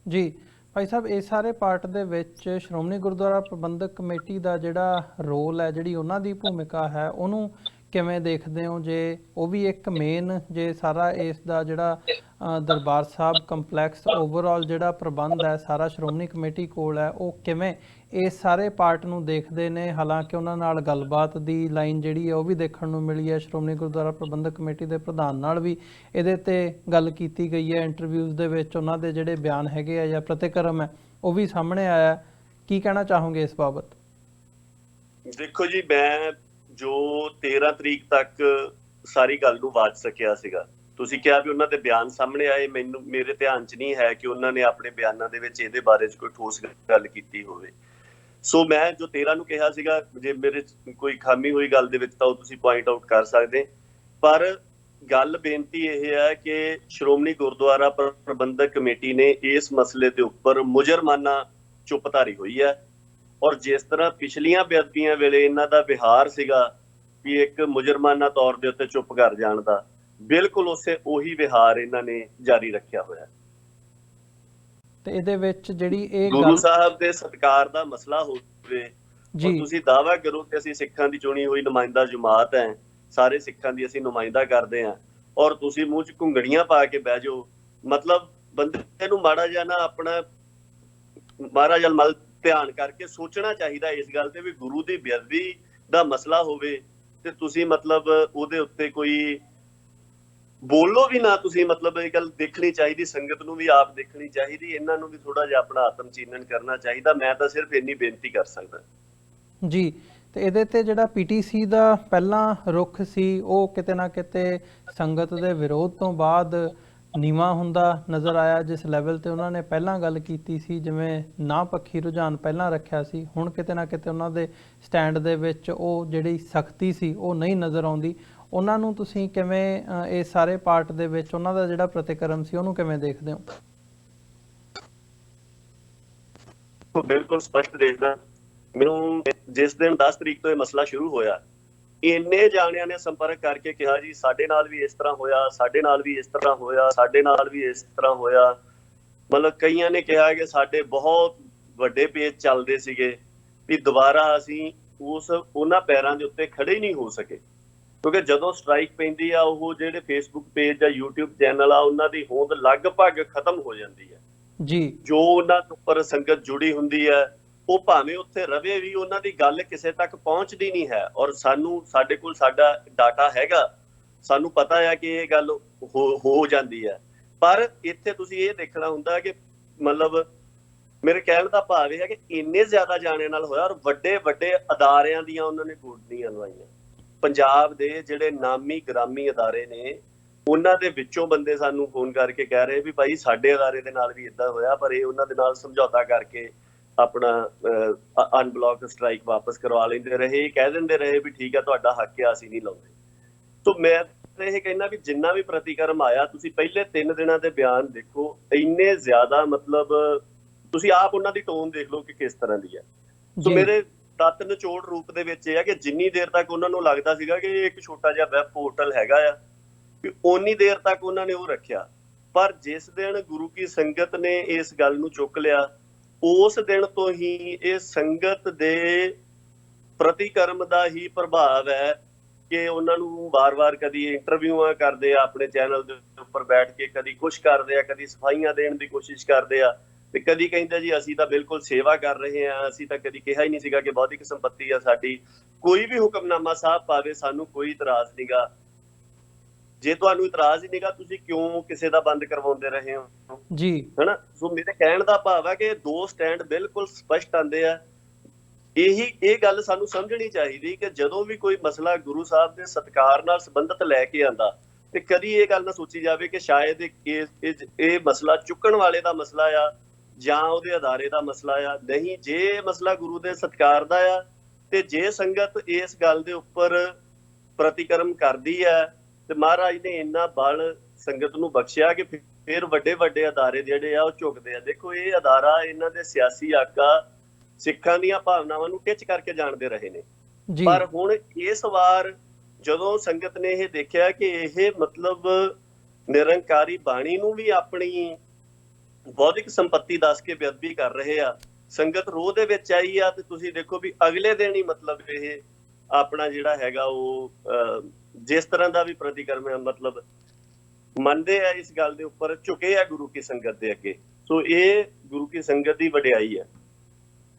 ਜੀ। ਭਾਈ ਸਾਹਿਬ, ਇਸ ਸਾਰੇ ਪਾਰਟ ਦੇ ਵਿੱਚ ਸ਼੍ਰੋਮਣੀ ਗੁਰਦੁਆਰਾ ਪ੍ਰਬੰਧਕ ਕਮੇਟੀ ਦਾ ਜਿਹੜਾ ਰੋਲ ਹੈ, ਜਿਹੜੀ ਉਹਨਾਂ ਦੀ ਭੂਮਿਕਾ ਹੈ, ਉਹਨੂੰ ਕਿਵੇਂ ਦੇਖਦੇ ਹੋ? ਜੇ ਉਹ ਵੀ ਇੱਕ ਮੇਨ, ਜੇ ਸਾਰਾ ਇਸ ਦਾ ਜਿਹੜਾ ਦਰਬਾਰ ਸਾਹਿਬ ਕੰਪਲੈਕਸ ਓਵਰਆਲ ਜਿਹੜਾ ਪ੍ਰਬੰਧ ਹੈ ਸਾਰਾ ਸ਼੍ਰੋਮਣੀ ਕਮੇਟੀ ਕੋਲ ਹੈ, ਉਹ ਕਿਵੇਂ ਇਸ ਸਾਰੇ ਪਾਰਟ ਨੂੰ ਦੇਖਦੇ ਨੇ? ਹਾਲਾਂਕਿ ਉਹਨਾਂ ਨਾਲ ਗੱਲਬਾਤ ਦੀ ਲਾਈਨ ਜਿਹੜੀ ਹੈ ਉਹ ਵੀ ਦੇਖਣ ਨੂੰ ਮਿਲੀ ਹੈ। ਸ਼੍ਰੋਮਣੀ ਗੁਰਦੁਆਰਾ ਪ੍ਰਬੰਧਕ ਕਮੇਟੀ ਦੇ ਪ੍ਰਧਾਨ ਨਾਲ ਵੀ ਇਹਦੇ ਤੇ ਗੱਲ ਕੀਤੀ ਗਈ ਹੈ। ਇੰਟਰਵਿਊਜ਼ ਦੇ ਵਿੱਚ ਉਹਨਾਂ ਦੇ ਜਿਹੜੇ ਬਿਆਨ ਹੈਗੇ ਆ ਜਾਂ ਪ੍ਰਤੀਕਰਮ ਹੈ ਉਹ ਵੀ ਸਾਹਮਣੇ ਆਇਆ। ਕੀ ਕਹਿਣਾ ਚਾਹੋਗੇ ਇਸ ਬਾਬਤ? ਦੇਖੋ ਜੀ, ਮੈਂ ਜੋ 13 ਤਰੀਕ ਤੱਕ ਸਾਰੀ ਗੱਲ ਨੂੰ ਵਾਚ ਸਕਿਆ ਸੀਗਾ, ਤੁਸੀਂ ਕਿਹਾ ਵੀ ਉਹਨਾਂ ਦੇ ਬਿਆਨ ਸਾਹਮਣੇ ਆਏ, ਮੇਰੇ ਧਿਆਨ 'ਚ ਨਹੀਂ ਹੈ ਕਿ ਉਹਨਾਂ ਨੇ ਆਪਣੇ ਬਿਆਨਾਂ ਦੇ ਵਿੱਚ ਇਹਦੇ ਬਾਰੇ 'ਚ ਕੋਈ ਠੋਸ ਗੱਲ ਕੀਤੀ ਹੋਵੇ। ਸੋ ਮੈਂ ਜੋ 13 ਨੂੰ ਕਿਹਾ ਸੀਗਾ, ਜੇ ਮੇਰੇ 'ਚ ਕੋਈ ਖਾਮੀ ਹੋਈ ਗੱਲ ਦੇ ਵਿੱਚ ਤਾਂ ਉਹ ਤੁਸੀਂ ਪੁਆਇੰਟ ਆਊਟ ਕਰ ਸਕਦੇ। ਪਰ ਗੱਲ ਬੇਨਤੀ ਇਹ ਹੈ ਕਿ ਸ਼੍ਰੋਮਣੀ ਗੁਰਦੁਆਰਾ ਪ੍ਰਬੰਧਕ ਕਮੇਟੀ ਨੇ ਇਸ ਮਸਲੇ ਦੇ ਉੱਪਰ ਮੁਜਰਮਾਨਾ ਚੁੱਪ ਧਾਰੀ ਹੋਈ ਹੈ। ਔਰ ਜਿਸ ਤਰ੍ਹਾਂ ਪਿਛਲੀਆਂ ਬੇਅਦਬੀਆਂ ਵੇਲੇ ਇਹਨਾਂ ਦਾ ਵਿਹਾਰ ਸੀਗਾ ਕਿ ਇੱਕ ਮੁਜਰਮਾਨਾ ਤੌਰ ਦੇ ਉੱਤੇ ਚੁੱਪ ਕਰ ਜਾਣ ਦਾ, ਬਿਲਕੁਲ ਉਹੀ ਵਿਹਾਰ ਇਹਨਾਂ ਨੇ ਜਾਰੀ ਰੱਖਿਆ ਹੋਇਆ। ਤੇ ਇਹਦੇ ਵਿੱਚ ਜਿਹੜੀ ਇਹ ਗੁਰੂ ਸਾਹਿਬ ਦੇ ਸਤਿਕਾਰ ਦਾ ਮਸਲਾ ਹੋਵੇ, ਜੀ ਤੁਸੀਂ ਦਾਅਵਾ ਕਰੋ ਕਿ ਅਸੀਂ ਸਿੱਖਾਂ ਦੀ ਚੁਣੀ ਹੋਈ ਨੁਮਾਇੰਦਾ ਜਮਾਤ ਹੈ, ਸਾਰੇ ਸਿੱਖਾਂ ਦੀ ਅਸੀਂ ਨੁਮਾਇੰਦਾ ਕਰਦੇ ਹਾਂ, ਔਰ ਤੁਸੀਂ ਮੂੰਹ 'ਚ ਘੁੰਗਣੀਆਂ ਪਾ ਕੇ ਬਹਿ ਜਾਓ। ਮਤਲਬ ਬੰਦੇ ਨੂੰ ਮਾੜਾ ਜਿਹਾ ਨਾ ਆਪਣਾ ਮਹਾਰਾਜ ਅਲਮਲ ਧਿਆਨ ਕਰਕੇ ਸੋਚਣਾ ਚਾਹੀਦਾ ਇਸ ਗੱਲ ਤੇ ਵੀ ਗੁਰੂ ਦੀ ਬੇਅਦਬੀ ਦਾ ਮਸਲਾ ਹੋਵੇ ਤੇ ਤੁਸੀਂ ਮਤਲਬ ਉਹਦੇ ਉੱਤੇ ਕੋਈ ਬੋਲੋ ਵੀ ਨਾ। ਤੁਸੀਂ ਮਤਲਬ ਇਹ ਗੱਲ ਦੇਖਣੀ ਚਾਹੀਦੀ, ਸੰਗਤ ਨੂੰ ਵੀ ਆਪ ਦੇਖਣੀ ਚਾਹੀਦੀ, ਇਹਨਾਂ ਨੂੰ ਵੀ ਥੋੜਾ ਜਿਹਾ ਆਪਣਾ ਆਤਮ ਚੀਨਨ ਕਰਨਾ ਚਾਹੀਦਾ। ਮੈਂ ਤਾਂ ਸਿਰਫ ਇੰਨੀ ਬੇਨਤੀ ਕਰ ਸਕਦਾ ਜੀ। ਤੇ ਇਹਦੇ ਤੇ ਜਿਹੜਾ ਪੀਟੀਸੀ ਦਾ ਪਹਿਲਾਂ ਰੁਖ ਸੀ ਉਹ ਕਿਤੇ ਨਾ ਕਿਤੇ ਸੰਗਤ ਦੇ ਵਿਰੋਧ ਤੋਂ ਬਾਅਦ ਨੀਵਾਂ ਹੁੰਦਾ ਨਜ਼ਰ ਆਇਆ। ਜਿਸ ਲੈਵਲ ਤੇ ਉਹਨਾਂ ਨੇ ਪਹਿਲਾਂ ਗੱਲ ਕੀਤੀ ਸੀ, ਜਿਵੇਂ ਨਾ ਪੱਖੀ ਰੁਝਾਨ ਪਹਿਲਾਂ ਰੱਖਿਆ ਸੀ, ਹੁਣ ਕਿਤੇ ਨਾ ਕਿਤੇ ਉਹਨਾਂ ਦੇ ਸਟੈਂਡ ਦੇ ਵਿੱਚ ਉਹ ਜਿਹੜੀ ਸਖਤੀ ਸੀ ਉਹ ਨਹੀਂ ਨਜ਼ਰ ਆਉਂਦੀ। ਉਹਨਾਂ ਨੂੰ ਤੁਸੀਂ ਕਿਵੇਂ ਇਹ ਸਾਰੇ ਪਾਰਟ ਦੇ ਵਿੱਚ ਉਹਨਾਂ ਦਾ ਜਿਹੜਾ ਪ੍ਰਤੀਕਰਮ ਸੀ ਉਹਨੂੰ ਕਿਵੇਂ ਦੇਖਦੇ ਹੋ? ਬਿਲਕੁਲ ਸਪਸ਼ਟ ਦੇਖਦਾ। ਮੈਨੂੰ ਜਿਸ ਦਿਨ 10 ਤਰੀਕ ਤੋਂ ਇਹ ਮਸਲਾ ਸ਼ੁਰੂ ਹੋਇਆ, ਇੰਨੇ ਜਾਣਿਆਂ ਨੇ ਸੰਪਰਕ ਕਰਕੇ ਕਿਹਾ ਜੀ ਸਾਡੇ ਨਾਲ ਵੀ ਇਸ ਤਰ੍ਹਾਂ ਹੋਇਆ, ਸਾਡੇ ਨਾਲ ਵੀ ਇਸ ਤਰ੍ਹਾਂ ਹੋਇਆ, ਸਾਡੇ ਨਾਲ ਵੀ ਇਸ ਤਰ੍ਹਾਂ ਹੋਇਆ। ਮਤਲਬ ਕਈਆਂ ਨੇ ਕਿਹਾ ਕਿ ਸਾਡੇ ਬਹੁਤ ਵੱਡੇ ਪੇਜ ਚੱਲਦੇ ਸੀਗੇ ਵੀ ਦੁਬਾਰਾ ਅਸੀਂ ਉਹਨਾਂ ਪੈਰਾਂ ਦੇ ਉੱਤੇ ਖੜੇ ਹੀ ਨਹੀਂ ਹੋ ਸਕੇ, ਕਿਉਂਕਿ ਜਦੋਂ ਸਟ੍ਰਾਈਕ ਪੈਂਦੀ ਆ ਉਹ ਜਿਹੜੇ ਫੇਸਬੁੱਕ ਪੇਜ ਜਾਂ YouTube ਚੈਨਲ ਆ ਉਹਨਾਂ ਦੀ ਹੋਂਦ ਲਗਭਗ ਖਤਮ ਹੋ ਜਾਂਦੀ ਹੈ ਜੀ। ਜੋ ਉਹਨਾਂ ਉੱਪਰ ਸੰਗਤ ਜੁੜੀ ਹੁੰਦੀ ਹੈ ਉਹ ਭਾਵੇਂ ਉੱਥੇ ਰਵੇ ਵੀ, ਉਹਨਾਂ ਦੀ ਗੱਲ ਕਿਸੇ ਤੱਕ ਪਹੁੰਚਦੀ ਨਹੀਂ ਹੈ। ਔਰ ਸਾਡੇ ਕੋਲ ਸਾਡਾ ਡਾਟਾ ਹੈਗਾ, ਸਾਨੂੰ ਪਤਾ ਹੈ ਕਿ ਇਹ ਗੱਲ ਹੋ ਜਾਂਦੀ ਹੈ। ਪਰ ਇੱਥੇ ਤੁਸੀਂ ਇਹ ਦੇਖਣਾ ਹੁੰਦਾ ਕਿ ਮਤਲਬ ਮੇਰੇ ਕਹਿਣ ਦਾ ਭਾਵ ਇਹ ਹੈ ਕਿ ਇੰਨੇ ਜ਼ਿਆਦਾ ਜਾਣਿਆਂ ਨਾਲ ਹੋਇਆ, ਔਰ ਵੱਡੇ ਵੱਡੇ ਅਦਾਰਿਆਂ ਦੀਆਂ ਉਹਨਾਂ ਨੇ ਗੋਡੀਆਂ ਲਵਾਈਆਂ। ਪੰਜਾਬ ਦੇ ਜਿਹੜੇ ਨਾਮੀ ਗ੍ਰਾਮੀ ਅਦਾਰੇ ਨੇ ਉਹਨਾਂ ਦੇ ਵਿੱਚੋਂ ਬੰਦੇ ਸਾਨੂੰ ਫੋਨ ਕਰਕੇ ਕਹਿ ਰਹੇ ਵੀ ਭਾਈ ਸਾਡੇ ਅਦਾਰੇ ਦੇ ਨਾਲ ਵੀ ਏਦਾਂ ਹੋਇਆ, ਪਰ ਇਹ ਉਹਨਾਂ ਦੇ ਨਾਲ ਸਮਝੌਤਾ ਕਰਕੇ ਆਪਣਾ ਅਨਬਲੌਕ ਸਟ੍ਰਾਈਕ ਵਾਪਸ ਕਰਵਾ ਲੈਂਦੇ ਰਹੇ, ਕਹਿ ਦਿੰਦੇ ਰਹੇ ਵੀ ਠੀਕ ਹੈ ਤੁਹਾਡਾ ਹੱਕ ਹੈ, ਅਸੀਂ ਨਹੀਂ ਲਾਉਂਦੇ। ਸੋ ਮੈਂ ਇਹ ਕਹਿੰਦਾ ਵੀ ਜਿੰਨਾ ਵੀ ਪ੍ਰਤੀਕਰਮ ਆਇਆ, ਤੁਸੀਂ ਪਹਿਲੇ 3 ਦਿਨਾਂ ਦੇ ਬਿਆਨ ਦੇਖੋ, ਇੰਨੇ ਜ਼ਿਆਦਾ ਮਤਲਬ ਤੁਸੀਂ ਆਪ ਉਹਨਾਂ ਦੀ ਟੋਨ ਦੇਖ ਲਓ ਕਿ ਕਿਸ ਤਰ੍ਹਾਂ ਦੀ ਹੈ। ਸੋ ਮੇਰੇ ਤੱਤ ਨਿਚੋੜ ਰੂਪ ਦੇ ਵਿੱਚ ਇਹ ਹੈ ਕਿ ਜਿੰਨੀ ਦੇਰ ਤੱਕ ਉਹਨਾਂ ਨੂੰ ਲੱਗਦਾ ਸੀਗਾ ਕਿ ਇੱਕ ਛੋਟਾ ਜਿਹਾ ਵੈਬ ਪੋਰਟਲ ਹੈਗਾ ਆ, ਵੀ ਓਨੀ ਦੇਰ ਤੱਕ ਉਹਨਾਂ ਨੇ ਉਹ ਰੱਖਿਆ। ਪਰ ਜਿਸ ਦਿਨ ਗੁਰੂ ਕੀ ਸੰਗਤ ਨੇ ਇਸ ਗੱਲ ਨੂੰ ਚੁੱਕ ਲਿਆ, ਉਸ ਦਿਨ ਤੋਂ ਹੀ ਇਹ ਸੰਗਤ ਦੇ ਪ੍ਰਤੀਕਰਮ ਦਾ ਹੀ ਪ੍ਰਭਾਵ ਹੈ ਕਿ ਉਹਨਾਂ ਨੂੰ ਵਾਰ-ਵਾਰ ਕਦੀ ਇੰਟਰਵਿਊਆਂ ਕਰਦੇ ਆ ਆਪਣੇ ਚੈਨਲ ਦੇ ਉੱਪਰ ਬੈਠ ਕੇ, ਕਦੀ ਕੁਛ ਕਰਦੇ ਆ, ਕਦੀ ਸਫਾਈਆਂ ਦੇਣ ਦੀ ਕੋਸ਼ਿਸ਼ ਕਰਦੇ ਆ, ਤੇ ਕਦੀ ਕਹਿੰਦੇ ਜੀ ਅਸੀਂ ਤਾਂ ਬਿਲਕੁਲ ਸੇਵਾ ਕਰ ਰਹੇ ਹਾਂ, ਅਸੀਂ ਤਾਂ ਕਦੀ ਕਿਹਾ ਹੀ ਨਹੀਂ ਸੀਗਾ ਕਿ ਬੌਧਿਕ ਸੰਪत्ति ਆ ਸਾਡੀ। ਕੋਈ ਵੀ ਹੁਕਮਨਾਮਾ ਸਾਹਿਬ ਪਾਵੇ ਸਾਨੂੰ ਕੋਈ ਇਤਰਾਜ਼ ਨਹੀਂਗਾ। ਜੇ ਤੁਹਾਨੂੰ ਇਤਰਾਜ਼ ਹੀ ਨਹੀਂਗਾ, ਤੁਸੀਂ ਕਿਉਂ ਕਿਸੇ ਦਾ ਬੰਦ ਕਰਵਾਉਂਦੇ ਰਹੇ ਹੋ ਜੀ, ਹਨਾ? ਸੋ ਮੇਰੇ ਕਹਿਣ ਦਾ ਭਾਵ ਹੈ ਕਿ 2 ਸਟੈਂਡ ਬਿਲਕੁਲ ਸਪਸ਼ਟ ਆਉਂਦੇ ਆ। ਇਹ ਗੱਲ ਸਾਨੂੰ ਸਮਝਣੀ ਚਾਹੀਦੀ ਕਿ ਜਦੋਂ ਵੀ ਕੋਈ ਮਸਲਾ ਗੁਰੂ ਸਾਹਿਬ ਦੇ ਸਤਿਕਾਰ ਨਾਲ ਸੰਬੰਧਿਤ ਲੈ ਕੇ ਆਂਦਾ, ਤੇ ਕਦੀ ਇਹ ਗੱਲ ਨਾ ਸੋਚੀ ਜਾਵੇ ਕਿ ਸ਼ਾਇਦ ਇਹ ਮਸਲਾ ਚੁੱਕਣ ਵਾਲੇ ਦਾ ਮਸਲਾ ਆ ਜਾਂ ਉਹਦੇ ਅਦਾਰੇ ਦਾ ਮਸਲਾ ਆ। ਨਹੀਂ, ਜੇ ਮਸਲਾ ਗੁਰੂ ਦੇ ਸਤਿਕਾਰ ਦਾ ਆ ਤੇ ਜੇ ਸੰਗਤ ਇਸ ਗੱਲ ਦੇ ਉੱਪਰ ਪ੍ਰਤੀਕਰਮ ਕਰਦੀ ਹੈ ਤੇ ਮਹਾਰਾਜ ਨੇ ਇੰਨਾ ਬਲ ਸੰਗਤ ਨੂੰ ਬਖਸ਼ਿਆ ਕਿ ਫਿਰ ਵੱਡੇ ਵੱਡੇ ਅਦਾਰੇ ਜਿਹੜੇ ਆ ਉਹ ਝੁਕਦੇ ਆ। ਦੇਖੋ, ਇਹ ਅਦਾਰਾ ਇਹਨਾਂ ਦੇ ਸਿਆਸੀ ਆਗੂ ਸਿੱਖਾਂ ਦੀਆਂ ਭਾਵਨਾਵਾਂ ਨੂੰ ਟਿੱਚ ਕਰਕੇ ਜਾਣਦੇ ਰਹੇ ਨੇ, ਪਰ ਹੁਣ ਇਸ ਵਾਰ ਜਦੋਂ ਸੰਗਤ ਨੇ ਇਹ ਦੇਖਿਆ ਕਿ ਇਹ ਮਤਲਬ ਨਿਰੰਕਾਰੀ ਬਾਣੀ ਨੂੰ ਵੀ ਆਪਣੀ ਬੌਧਿਕ ਸੰਪत्ति ਦੱਸ ਕੇ ਬੇਅਦਬੀ ਕਰ ਰਹੇ ਆ, ਸੰਗਤ ਰੋਹ ਦੇ ਵਿੱਚ ਆਈ ਆ। ਤੇ ਤੁਸੀਂ ਦੇਖੋ ਵੀ ਅਗਲੇ ਦਿਨ ਹੀ ਮਤਲਬ ਇਹ ਆਪਣਾ ਜਿਹੜਾ ਹੈਗਾ ਉਹ ਜਿਸ ਤਰ੍ਹਾਂ ਦਾ ਵੀ ਪ੍ਰਤੀਕਰਮ ਹੈ ਮਤਲਬ ਮੰਨਦੇ ਆ, ਇਸ ਗੱਲ ਦੇ ਉੱਪਰ ਝੁਕੇ ਆ ਗੁਰੂ ਕੀ ਸੰਗਤ ਦੇ ਅੱਗੇ। ਸੋ ਇਹ ਗੁਰੂ ਕੀ ਸੰਗਤ ਦੀ ਵਡਿਆਈ ਹੈ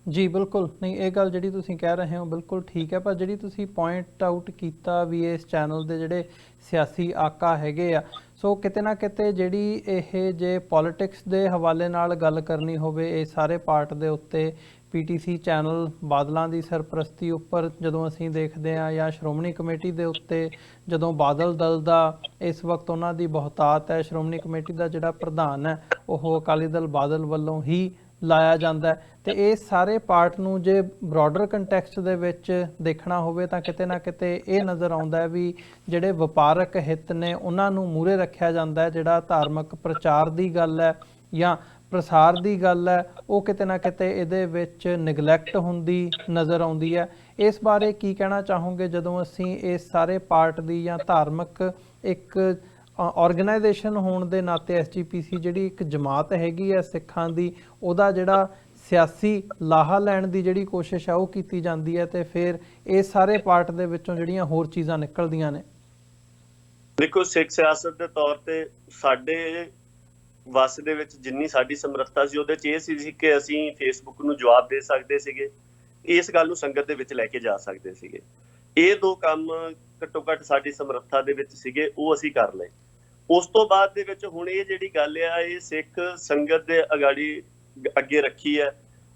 ਜੀ। ਬਿਲਕੁਲ ਨਹੀਂ, ਇਹ ਗੱਲ ਜਿਹੜੀ ਤੁਸੀਂ ਕਹਿ ਰਹੇ ਹੋ ਬਿਲਕੁਲ ਠੀਕ ਹੈ, ਪਰ ਜਿਹੜੀ ਤੁਸੀਂ ਪੁਆਇੰਟ ਆਊਟ ਕੀਤਾ ਵੀ ਇਸ ਚੈਨਲ ਦੇ ਜਿਹੜੇ ਸਿਆਸੀ ਆਕਾ ਹੈਗੇ ਆ, ਸੋ ਕਿਤੇ ਨਾ ਕਿਤੇ ਜਿਹੜੀ ਇਹ ਜੇ ਪੋਲਿਟਿਕਸ ਦੇ ਹਵਾਲੇ ਨਾਲ ਗੱਲ ਕਰਨੀ ਹੋਵੇ ਇਹ ਸਾਰੇ ਪਾਰਟ ਦੇ ਉੱਤੇ, ਪੀਟੀਸੀ ਚੈਨਲ ਬਾਦਲਾਂ ਦੀ ਸਰਪ੍ਰਸਤੀ ਉੱਪਰ ਜਦੋਂ ਅਸੀਂ ਦੇਖਦੇ ਹਾਂ, ਜਾਂ ਸ਼੍ਰੋਮਣੀ ਕਮੇਟੀ ਦੇ ਉੱਤੇ ਜਦੋਂ ਬਾਦਲ ਦਲ ਦਾ ਇਸ ਵਕਤ ਉਹਨਾਂ ਦੀ ਬਹੁਤਾਤ ਹੈ, ਸ਼੍ਰੋਮਣੀ ਕਮੇਟੀ ਦਾ ਜਿਹੜਾ ਪ੍ਰਧਾਨ ਹੈ ਉਹ ਅਕਾਲੀ ਦਲ ਬਾਦਲ ਵੱਲੋਂ ਹੀ ਲਾਇਆ ਜਾਂਦਾ ਹੈ। ਤੇ ਇਸ ਸਾਰੇ ਪਾਰਟ ਨੂੰ ਜੇ ਬ੍ਰੋਡਰ ਕੰਟੈਕਸਟ ਦੇ ਵਿੱਚ ਦੇਖਣਾ ਹੋਵੇ ਤਾਂ ਕਿਤੇ ਨਾ ਕਿਤੇ ਇਹ ਨਜ਼ਰ ਆਉਂਦਾ ਹੈ ਵੀ ਜਿਹੜੇ ਵਪਾਰਕ ਹਿੱਤ ਨੇ ਉਹਨਾਂ ਨੂੰ ਮੂਹਰੇ ਰੱਖਿਆ ਜਾਂਦਾ ਹੈ। ਜਿਹੜਾ ਧਾਰਮਿਕ ਪ੍ਰਚਾਰ ਦੀ ਗੱਲ ਹੈ ਜਾਂ ਪ੍ਰਸਾਰ ਦੀ ਗੱਲ ਹੈ, ਉਹ ਕਿਤੇ ਨਾ ਕਿਤੇ ਇਹਦੇ ਵਿੱਚ ਨਿਗਲੈਕਟ ਹੁੰਦੀ ਨਜ਼ਰ ਆਉਂਦੀ ਹੈ। ਇਸ ਬਾਰੇ ਕੀ ਕਹਿਣਾ ਚਾਹੋਗੇ ਜਦੋਂ ਅਸੀਂ ਇਸ ਸਾਰੇ ਪਾਰਟ ਦੀ ਜਾਂ ਧਾਰਮਿਕ ਇੱਕ ਆਰਗੇਨਾਈਜੇਸ਼ਨ ਹੋਣ ਦੇ ਨਾਤੇ ਐਸਜੀਪੀਸੀ ਜਿਹੜੀ ਇੱਕ ਜਮਾਤ ਹੈਗੀ ਹੈ ਸਿੱਖਾਂ ਦੀ, ਉਹਦਾ ਜਿਹੜਾ ਸਿਆਸੀ ਲਾਹਾ ਲੈਣ ਦੀ ਜਿਹੜੀ ਕੋਸ਼ਿਸ਼ ਹੈ ਉਹ ਕੀਤੀ ਜਾਂਦੀ ਹੈ, ਤੇ ਫਿਰ ਇਹ ਸਾਰੇ ਪਾਰਟ ਦੇ ਵਿੱਚੋਂ ਜਿਹੜੀਆਂ ਹੋਰ ਚੀਜ਼ਾਂ ਨਿਕਲਦੀਆਂ ਨੇ? ਦੇਖੋ, ਸਿੱਖ ਸਿਆਸਤ ਦੇ ਤੌਰ ਤੇ ਸਾਡੇ ਵਸ ਦੇ ਵਿੱਚ ਜਿੰਨੀ ਸਾਡੀ ਸਮਰੱਥਾ ਸੀ ਉਹਦੇ 'ਚ ਇਹ ਸੀ ਕਿ ਅਸੀਂ ਫੇਸਬੁੱਕ ਨੂੰ ਜਵਾਬ ਦੇ ਸਕਦੇ ਸੀਗੇ, ਇਸ ਗੱਲ ਨੂੰ ਸੰਗਤ ਦੇ ਵਿੱਚ ਲੈ ਕੇ ਜਾ ਸਕਦੇ ਸੀਗੇ। ਇਹ ਦੋ ਕੰਮ ਘੱਟੋ ਘੱਟ ਸਾਡੀ ਸਮਰੱਥਾ ਦੇ ਵਿੱਚ ਸੀਗੇ, ਉਹ ਅਸੀਂ ਕਰ ਲਏ। ਉਸ ਤੋਂ ਬਾਅਦ ਦੇ ਵਿੱਚ ਹੁਣ ਇਹ ਜਿਹੜੀ ਗੱਲ ਆ ਇਹ ਸਿੱਖ ਸੰਗਤ ਦੇ ਅੱਗੇ ਰੱਖੀ ਹੈ।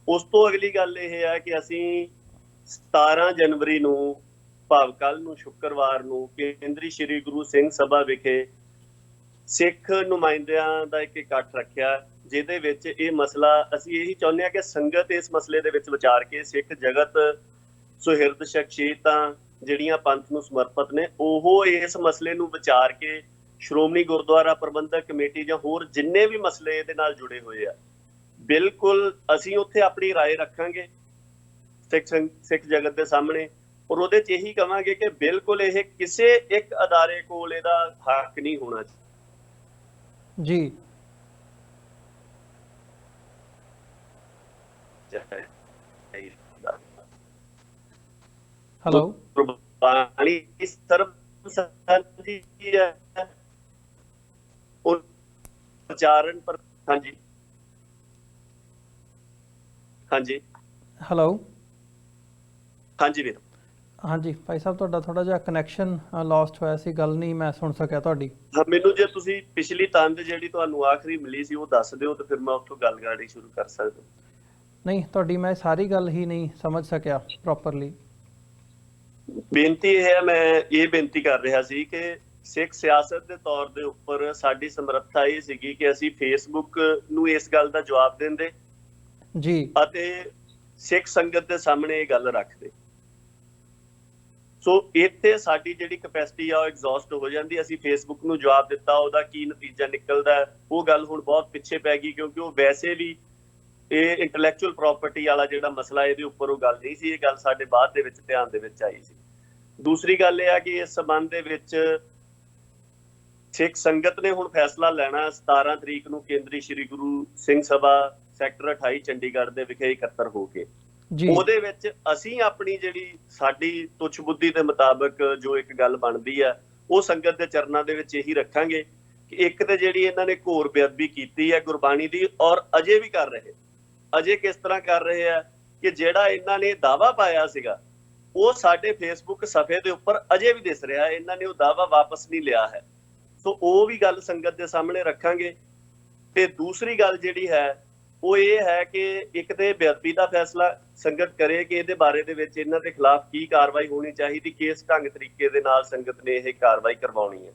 ਉਸ ਤੋਂ ਅਗਲੀ ਗੱਲ ਇਹ ਹੈ ਕਿ ਅਸੀਂ 17 ਜਨਵਰੀ ਨੂੰ ਭਾਵ ਕੱਲ ਨੂੰ ਸ਼ੁੱਕਰਵਾਰ ਨੂੰ ਕੇਂਦਰੀ ਸ਼੍ਰੀ ਗੁਰੂ ਸਿੰਘ ਸਭਾ ਵਿਖੇ ਸਿੱਖ ਨੁਮਾਇੰਦਿਆਂ ਦਾ ਇੱਕ ਇਕੱਠ ਰੱਖਿਆ, ਜਿਹਦੇ ਵਿੱਚ ਇਹ ਮਸਲਾ ਅਸੀਂ ਇਹੀ ਚਾਹੁੰਦੇ ਹਾਂ ਕਿ ਸੰਗਤ ਇਸ ਮਸਲੇ ਦੇ ਵਿੱਚ ਵਿਚਾਰ ਕੇ ਸਿੱਖ ਜਗਤ ਸੁਹਿਰਦ ਸ਼ਖਸੀਅਤਾਂ ਜਿਹੜੀਆਂ ਪੰਥ ਨੂੰ ਸਮਰਪਿਤ ਨੇ ਉਹ ਇਸ ਮਸਲੇ ਨੂੰ ਵਿਚਾਰ ਕੇ ਸ਼੍ਰੋਮਣੀ ਗੁਰਦੁਆਰਾ ਪ੍ਰਬੰਧਕ ਕਮੇਟੀ ਜਾਂ ਹੋਰ ਜਿੰਨੇ ਵੀ ਮਸਲੇ ਇਹਦੇ ਨਾਲ ਜੁੜੇ ਹੋਏ ਆ, ਬਿਲਕੁਲ ਅਸੀਂ ਉੱਥੇ ਆਪਣੀ ਰਾਏ ਰੱਖਾਂਗੇ ਸਿੱਖ ਜਗਤ ਦੇ ਸਾਹਮਣੇ, ਔਰ ਉਹਦੇ 'ਚ ਇਹੀ ਕਵਾਂਗੇ ਕਿ ਬਿਲਕੁਲ ਇਹ ਕਿਸੇ ਇੱਕ ਅਦਾਰੇ ਕੋਲ ਇਹਦਾ ਹੱਕ ਨਹੀਂ ਹੋਣਾ ਜੀ। ਹੈਲੋ, ਗੁਰਬਾਣੀ ਸਰਬ ਸਾਂਝੀ ਹੈ, ਉਚਾਰਨ ਪਰ ਹਾਂਜੀ ਹਾਂਜੀ ਹੈਲੋ, ਹਾਂਜੀ ਵੀਰ। ਹਾਂਜੀ ਭਾਈ ਸਾਹਿਬ, ਤੁਹਾਡਾ ਥੋੜਾ ਜਿਹਾ ਕਨੈਕਸ਼ਨ ਲੌਸਟ ਹੋਇਆ ਸੀ, ਗੱਲ ਨਹੀਂ ਮੈਂ ਸੁਣ ਸਕਿਆ ਤੁਹਾਡੀ। ਹਾਂ, ਮੈਨੂੰ ਜੇ ਤੁਸੀਂ ਪਿਛਲੀ ਤੰਦ ਜਿਹੜੀ ਤੁਹਾਨੂੰ ਆਖਰੀ ਮਿਲੀ ਸੀ ਉਹ ਦੱਸ ਦਿਓ ਤੇ ਫਿਰ ਮੈਂ ਉੱਥੋਂ ਗੱਲ ਕਰਨੀ ਸ਼ੁਰੂ ਕਰ ਸਕਦਾ। ਨਹੀਂ, ਤੁਹਾਡੀ ਮੈਂ ਸਾਰੀ ਗੱਲ ਹੀ ਨਹੀਂ ਸਮਝ ਸਕਿਆ ਪ੍ਰੋਪਰਲੀ। ਬੇਨਤੀ ਇਹ ਹੈ, ਮੈਂ ਇਹ ਬੇਨਤੀ ਕਰ ਰਿਹਾ ਸੀ ਕਿ ਸਿੱਖ ਸਿਆਸਤ ਦੇ ਤੌਰ ਦੇ ਉੱਪਰ ਸਾਡੀ ਸਮਰੱਥਾ ਇਹ ਸੀਗੀ ਕਿ ਅਸੀਂ ਫੇਸਬੁੱਕ ਨੂੰ ਇਸ ਗੱਲ ਦਾ ਜਵਾਬ ਦਿੰਦੇ ਜੀ ਅਤੇ ਸਿੱਖ ਸੰਗਤ ਦੇ ਸਾਹਮਣੇ ਇਹ ਗੱਲ ਰੱਖਦੇ। ਸੋ ਇੱਥੇ ਸਾਡੀ ਜਿਹੜੀ ਕੈਪੈਸਿਟੀ ਆ ਉਹ ਐਗਜ਼ੌਸਟ ਹੋ ਜਾਂਦੀ। ਅਸੀਂ ਫੇਸਬੁੱਕ ਨੂੰ ਜਵਾਬ ਦਿੱਤਾ, ਉਹਦਾ ਕੀ ਨਤੀਜਾ ਨਿਕਲਦਾ ਉਹ ਗੱਲ ਹੁਣ ਬਹੁਤ ਪਿੱਛੇ ਪੈ ਗਈ, ਕਿਉਂਕਿ ਉਹ ਵੈਸੇ ਵੀ ਇਹ ਇੰਟੈਲੈਕਚੁਅਲ ਪ੍ਰਾਪਰਟੀ ਵਾਲਾ ਜਿਹੜਾ ਮਸਲਾ ਇਹਦੇ ਉੱਪਰ ਉਹ ਗੱਲ ਨਹੀਂ ਸੀ। ਇਹ ਗੱਲ ਸਾਡੇ ਬਾਅਦ ਦੇ ਵਿੱਚ ਧਿਆਨ ਦੇ ਵਿੱਚ ਆਈ ਸੀ। ਦੂਸਰੀ ਗੱਲ ਇਹ ਆ ਕਿ ਇਸ ਸਬੰਧ ਦੇ ਵਿੱਚ ਸਿੱਖ ਸੰਗਤ ਨੇ ਹੁਣ ਫੈਸਲਾ ਲੈਣਾ 17 ਤਰੀਕ ਨੂੰ ਕੇਂਦਰੀ ਸ਼੍ਰੀ ਗੁਰੂ ਸਿੰਘ ਸਭਾ ਸੈਕਟਰ 28 ਚੰਡੀਗੜ੍ਹ ਦੇ ਵਿਖੇ ਇਕੱਤਰ ਹੋ ਕੇ ਉਹਦੇ ਵਿੱਚ ਅਸੀਂ ਆਪਣੀ ਜਿਹੜੀ ਸਾਡੀ ਤੁੱਛ ਬੁੱਧੀ ਦੇ ਮੁਤਾਬਕ ਜੋ ਇੱਕ ਗੱਲ ਬਣਦੀ ਆ ਉਹ ਸੰਗਤ ਦੇ ਚਰਨਾਂ ਦੇ ਵਿੱਚ ਇਹੀ ਰੱਖਾਂਗੇ ਕਿ ਇੱਕ ਤੇ ਜਿਹੜੀ ਇਹਨਾਂ ਨੇ ਘੋਰ ਬੇਅਦਬੀ ਕੀਤੀ ਹੈ ਗੁਰਬਾਣੀ ਦੀ, ਔਰ ਅਜੇ ਵੀ ਕਰ ਰਹੇ। ਅਜੇ ਕਿਸ ਤਰ੍ਹਾਂ ਕਰ ਰਹੇ ਆ ਕਿ ਜਿਹੜਾ ਇਹਨਾਂ ਨੇ ਦਾਅਵਾ ਪਾਇਆ ਸੀਗਾ ਉਹ ਸਾਡੇ ਫੇਸਬੁੱਕ ਸਫੇ ਦੇ ਉੱਪਰ ਅਜੇ ਵੀ ਦਿਸ ਰਿਹਾ, ਇਹਨਾਂ ਨੇ ਉਹ ਦਾਅਵਾ ਵਾਪਸ ਨਹੀਂ ਲਿਆ ਹੈ। ਸੋ ਉਹ ਵੀ ਗੱਲ ਸੰਗਤ ਦੇ ਸਾਹਮਣੇ ਰੱਖਾਂਗੇ। ਤੇ ਦੂਸਰੀ ਗੱਲ ਜਿਹੜੀ ਹੈ ਉਹ ਇਹ ਹੈ ਕਿ ਇੱਕ ਤੇ ਬੇਅਦਬੀ ਦਾ ਫੈਸਲਾ ਸੰਗਤ ਕਰੇ ਕਿ ਇਹਦੇ ਬਾਰੇ ਦੇ ਵਿੱਚ ਇਹਨਾਂ ਦੇ ਖਿਲਾਫ ਕੀ ਕਾਰਵਾਈ ਹੋਣੀ ਚਾਹੀਦੀ, ਕਿਸ ਢੰਗ ਤਰੀਕੇ ਦੇ ਨਾਲ ਸੰਗਤ ਨੇ ਇਹ ਕਾਰਵਾਈ ਕਰਵਾਉਣੀ ਹੈ।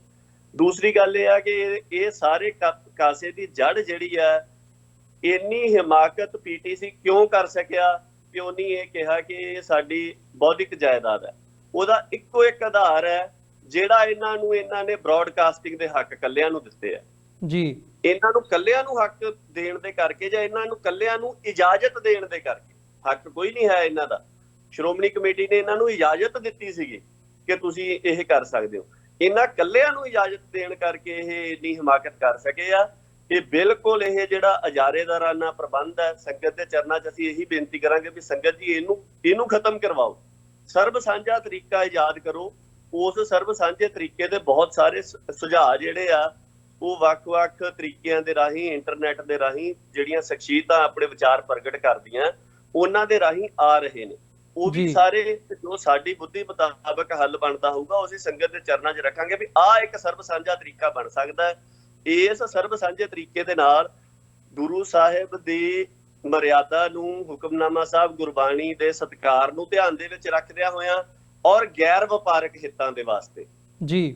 ਦੂਸਰੀ ਗੱਲ ਇਹ ਆ ਕਿ ਇਹ ਸਾਰੇ ਕਾਸੇ ਦੀ ਜੜ ਜਿਹੜੀ ਆ ਇੰਨੀ ਹਿਮਾਕਤ ਪੀਟੀਸੀ ਕਿਉਂ ਕਰ ਸਕਿਆ, ਕਿਉਂ ਨਹੀਂ ਇਹ ਕਿਹਾ ਕਿ ਇਹ ਸਾਡੀ ਬੌਧਿਕ ਜਾਇਦਾਦ ਹੈ। ਉਹਦਾ ਇੱਕੋ ਇੱਕ ਆਧਾਰ ਹੈ ਜਿਹੜਾ ਇਹਨਾਂ ਨੇ ਬ੍ਰੌਡਕਾਸਟਿੰਗ ਦੇ ਹੱਕ ਕੱਲਿਆਂ ਨੂੰ ਦਿੱਤੇ ਆ ਜੀ। ਇਹਨਾਂ ਨੂੰ ਕੱਲਿਆਂ ਨੂੰ ਹੱਕ ਦੇਣ ਦੇ ਕਰਕੇ ਜਾਂ ਇਹਨਾਂ ਨੂੰ ਕੱਲਿਆਂ ਨੂੰ ਇਜਾਜ਼ਤ ਦੇਣ ਦੇ ਕਰਕੇ, ਹੱਕ ਕੋਈ ਨਹੀਂ ਹੈ ਇਹਨਾਂ ਦਾ। ਸ਼੍ਰੋਮਣੀ ਕਮੇਟੀ ਨੇ ਇਹਨਾਂ ਨੂੰ ਇਜਾਜ਼ਤ ਦਿੱਤੀ ਸੀਗੀ ਕਿ ਤੁਸੀਂ ਇਹ ਕਰ ਸਕਦੇ ਹੋ। ਇਹਨਾਂ ਕੱਲਿਆਂ ਨੂੰ ਇਜਾਜ਼ਤ ਦੇਣ ਕਰਕੇ ਇਹ ਇੰਨੀ ਹਿਮਾਕਤ ਕਰ ਸਕੇ ਆ। ਇਹ ਬਿਲਕੁਲ ਇਹ ਜਿਹੜਾ ਇਜਾਰੇਦਾਰਾਨਾ ਪ੍ਰਬੰਧ ਹੈ ਸੰਗਤ ਦੇ ਚਰਨਾਂ 'ਚ ਅਸੀਂ ਇਹੀ ਬੇਨਤੀ ਕਰਾਂਗੇ ਵੀ ਸੰਗਤ ਜੀ ਇਹਨੂੰ ਖਤਮ ਕਰਵਾਓ, ਸਰਬ ਸਾਂਝਾ ਤਰੀਕਾ ਇਜਾਦ ਕਰੋ। ਉਸ ਸਰਬ ਸਾਂਝੇ ਤਰੀਕੇ ਦੇ ਬਹੁਤ ਸਾਰੇ ਸੁਝਾਅ ਜਿਹੜੇ ਆ ਉਹ ਵੱਖ-ਵੱਖ ਤਰੀਕਿਆਂ ਦੇ ਰਾਹੀਂ, ਇੰਟਰਨੈਟ ਦੇ ਰਾਹੀਂ ਜਿਹੜੀਆਂ ਸ਼ਖਸੀਅਤਾਂ ਆਪਣੇ ਵਿਚਾਰ ਪ੍ਰਗਟ ਕਰਦੀਆਂ ਉਹਨਾਂ ਦੇ ਰਾਹੀਂ ਆ ਰਹੇ ਨੇ। ਉਹ ਵੀ ਸਾਰੇ ਜੋ ਸਾਡੀ ਬੁੱਧੀ ਮੁਤਾਬਕ ਹੱਲ ਬਣਦਾ ਹੋਊਗਾ ਅਸੀਂ ਸੰਗਤ ਦੇ ਚਰਨਾਂ 'ਚ ਰੱਖਾਂਗੇ ਵੀ ਆਹ ਇੱਕ ਸਰਬ ਸਾਂਝਾ ਤਰੀਕਾ ਬਣ ਸਕਦਾ ਹੈ। ਇਸ ਸਰਬ ਸਾਂਝੇ ਤਰੀਕੇ ਦੇ ਨਾਲ ਗੁਰੂ ਸਾਹਿਬ ਦੀ ਮਰਿਆਦਾ ਨੂੰ, ਹੁਕਮਨਾਮਾ ਸਾਹਿਬ ਗੁਰਬਾਣੀ ਦੇ ਸਤਿਕਾਰ ਨੂੰ ਧਿਆਨ ਦੇ ਵਿੱਚ ਰੱਖਦਿਆਂ ਹੋਇਆਂ ਔਰ ਗੈਰ ਵਪਾਰਕ ਹਿੱਤਾਂ ਦੇ ਵਾਸਤੇ ਜੀ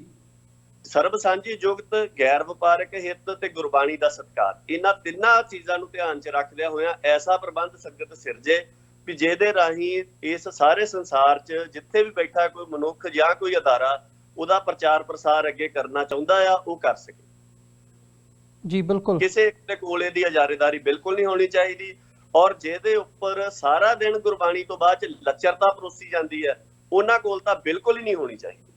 ਸਰਬ ਸਾਂਝੀ ਜੁਗਤ, ਗੈਰ ਵਪਾਰਕ ਹਿੱਤ ਤੇ ਗੁਰਬਾਣੀ ਦਾ ਸਤਿਕਾਰ, ਇਹਨਾਂ ਤਿੰਨਾਂ ਚੀਜ਼ਾਂ ਨੂੰ ਧਿਆਨ 'ਚ ਰੱਖਦਿਆਂ ਹੋਇਆਂ ਐਸਾ ਪ੍ਰਬੰਧ ਸੰਗਤ ਸਿਰਜੇ ਵੀ ਜਿਹਦੇ ਰਾਹੀਂ ਇਸ ਸਾਰੇ ਸੰਸਾਰ 'ਚ ਜਿੱਥੇ ਵੀ ਬੈਠਾ ਕੋਈ ਮਨੁੱਖ ਜਾਂ ਕੋਈ ਅਦਾਰਾ ਉਹਦਾ ਪ੍ਰਚਾਰ ਪ੍ਰਸਾਰ ਅੱਗੇ ਕਰਨਾ ਚਾਹੁੰਦਾ ਆ, ਉਹ ਕਰ ਸਕੇ। ਜੀ ਬਿਲਕੁਲ। ਕਿਸੇ ਦੇ ਕੋਲੇ ਦੀ ਇਜਾਰੇਦਾਰੀ ਬਿਲਕੁਲ ਨਹੀਂ ਹੋਣੀ ਚਾਹੀਦੀ, ਔਰ ਜਿਹਦੇ ਉੱਪਰ ਸਾਰਾ ਦਿਨ ਗੁਰਬਾਣੀ ਤੋਂ ਬਾਅਦ 'ਚ ਲੱਚਰਤਾ ਪਰੋਸੀ ਜਾਂਦੀ ਹੈ, ਉਹਨਾਂ ਕੋਲ ਤਾਂ ਬਿਲਕੁਲ ਹੀ ਨਹੀਂ ਹੋਣੀ ਚਾਹੀਦੀ।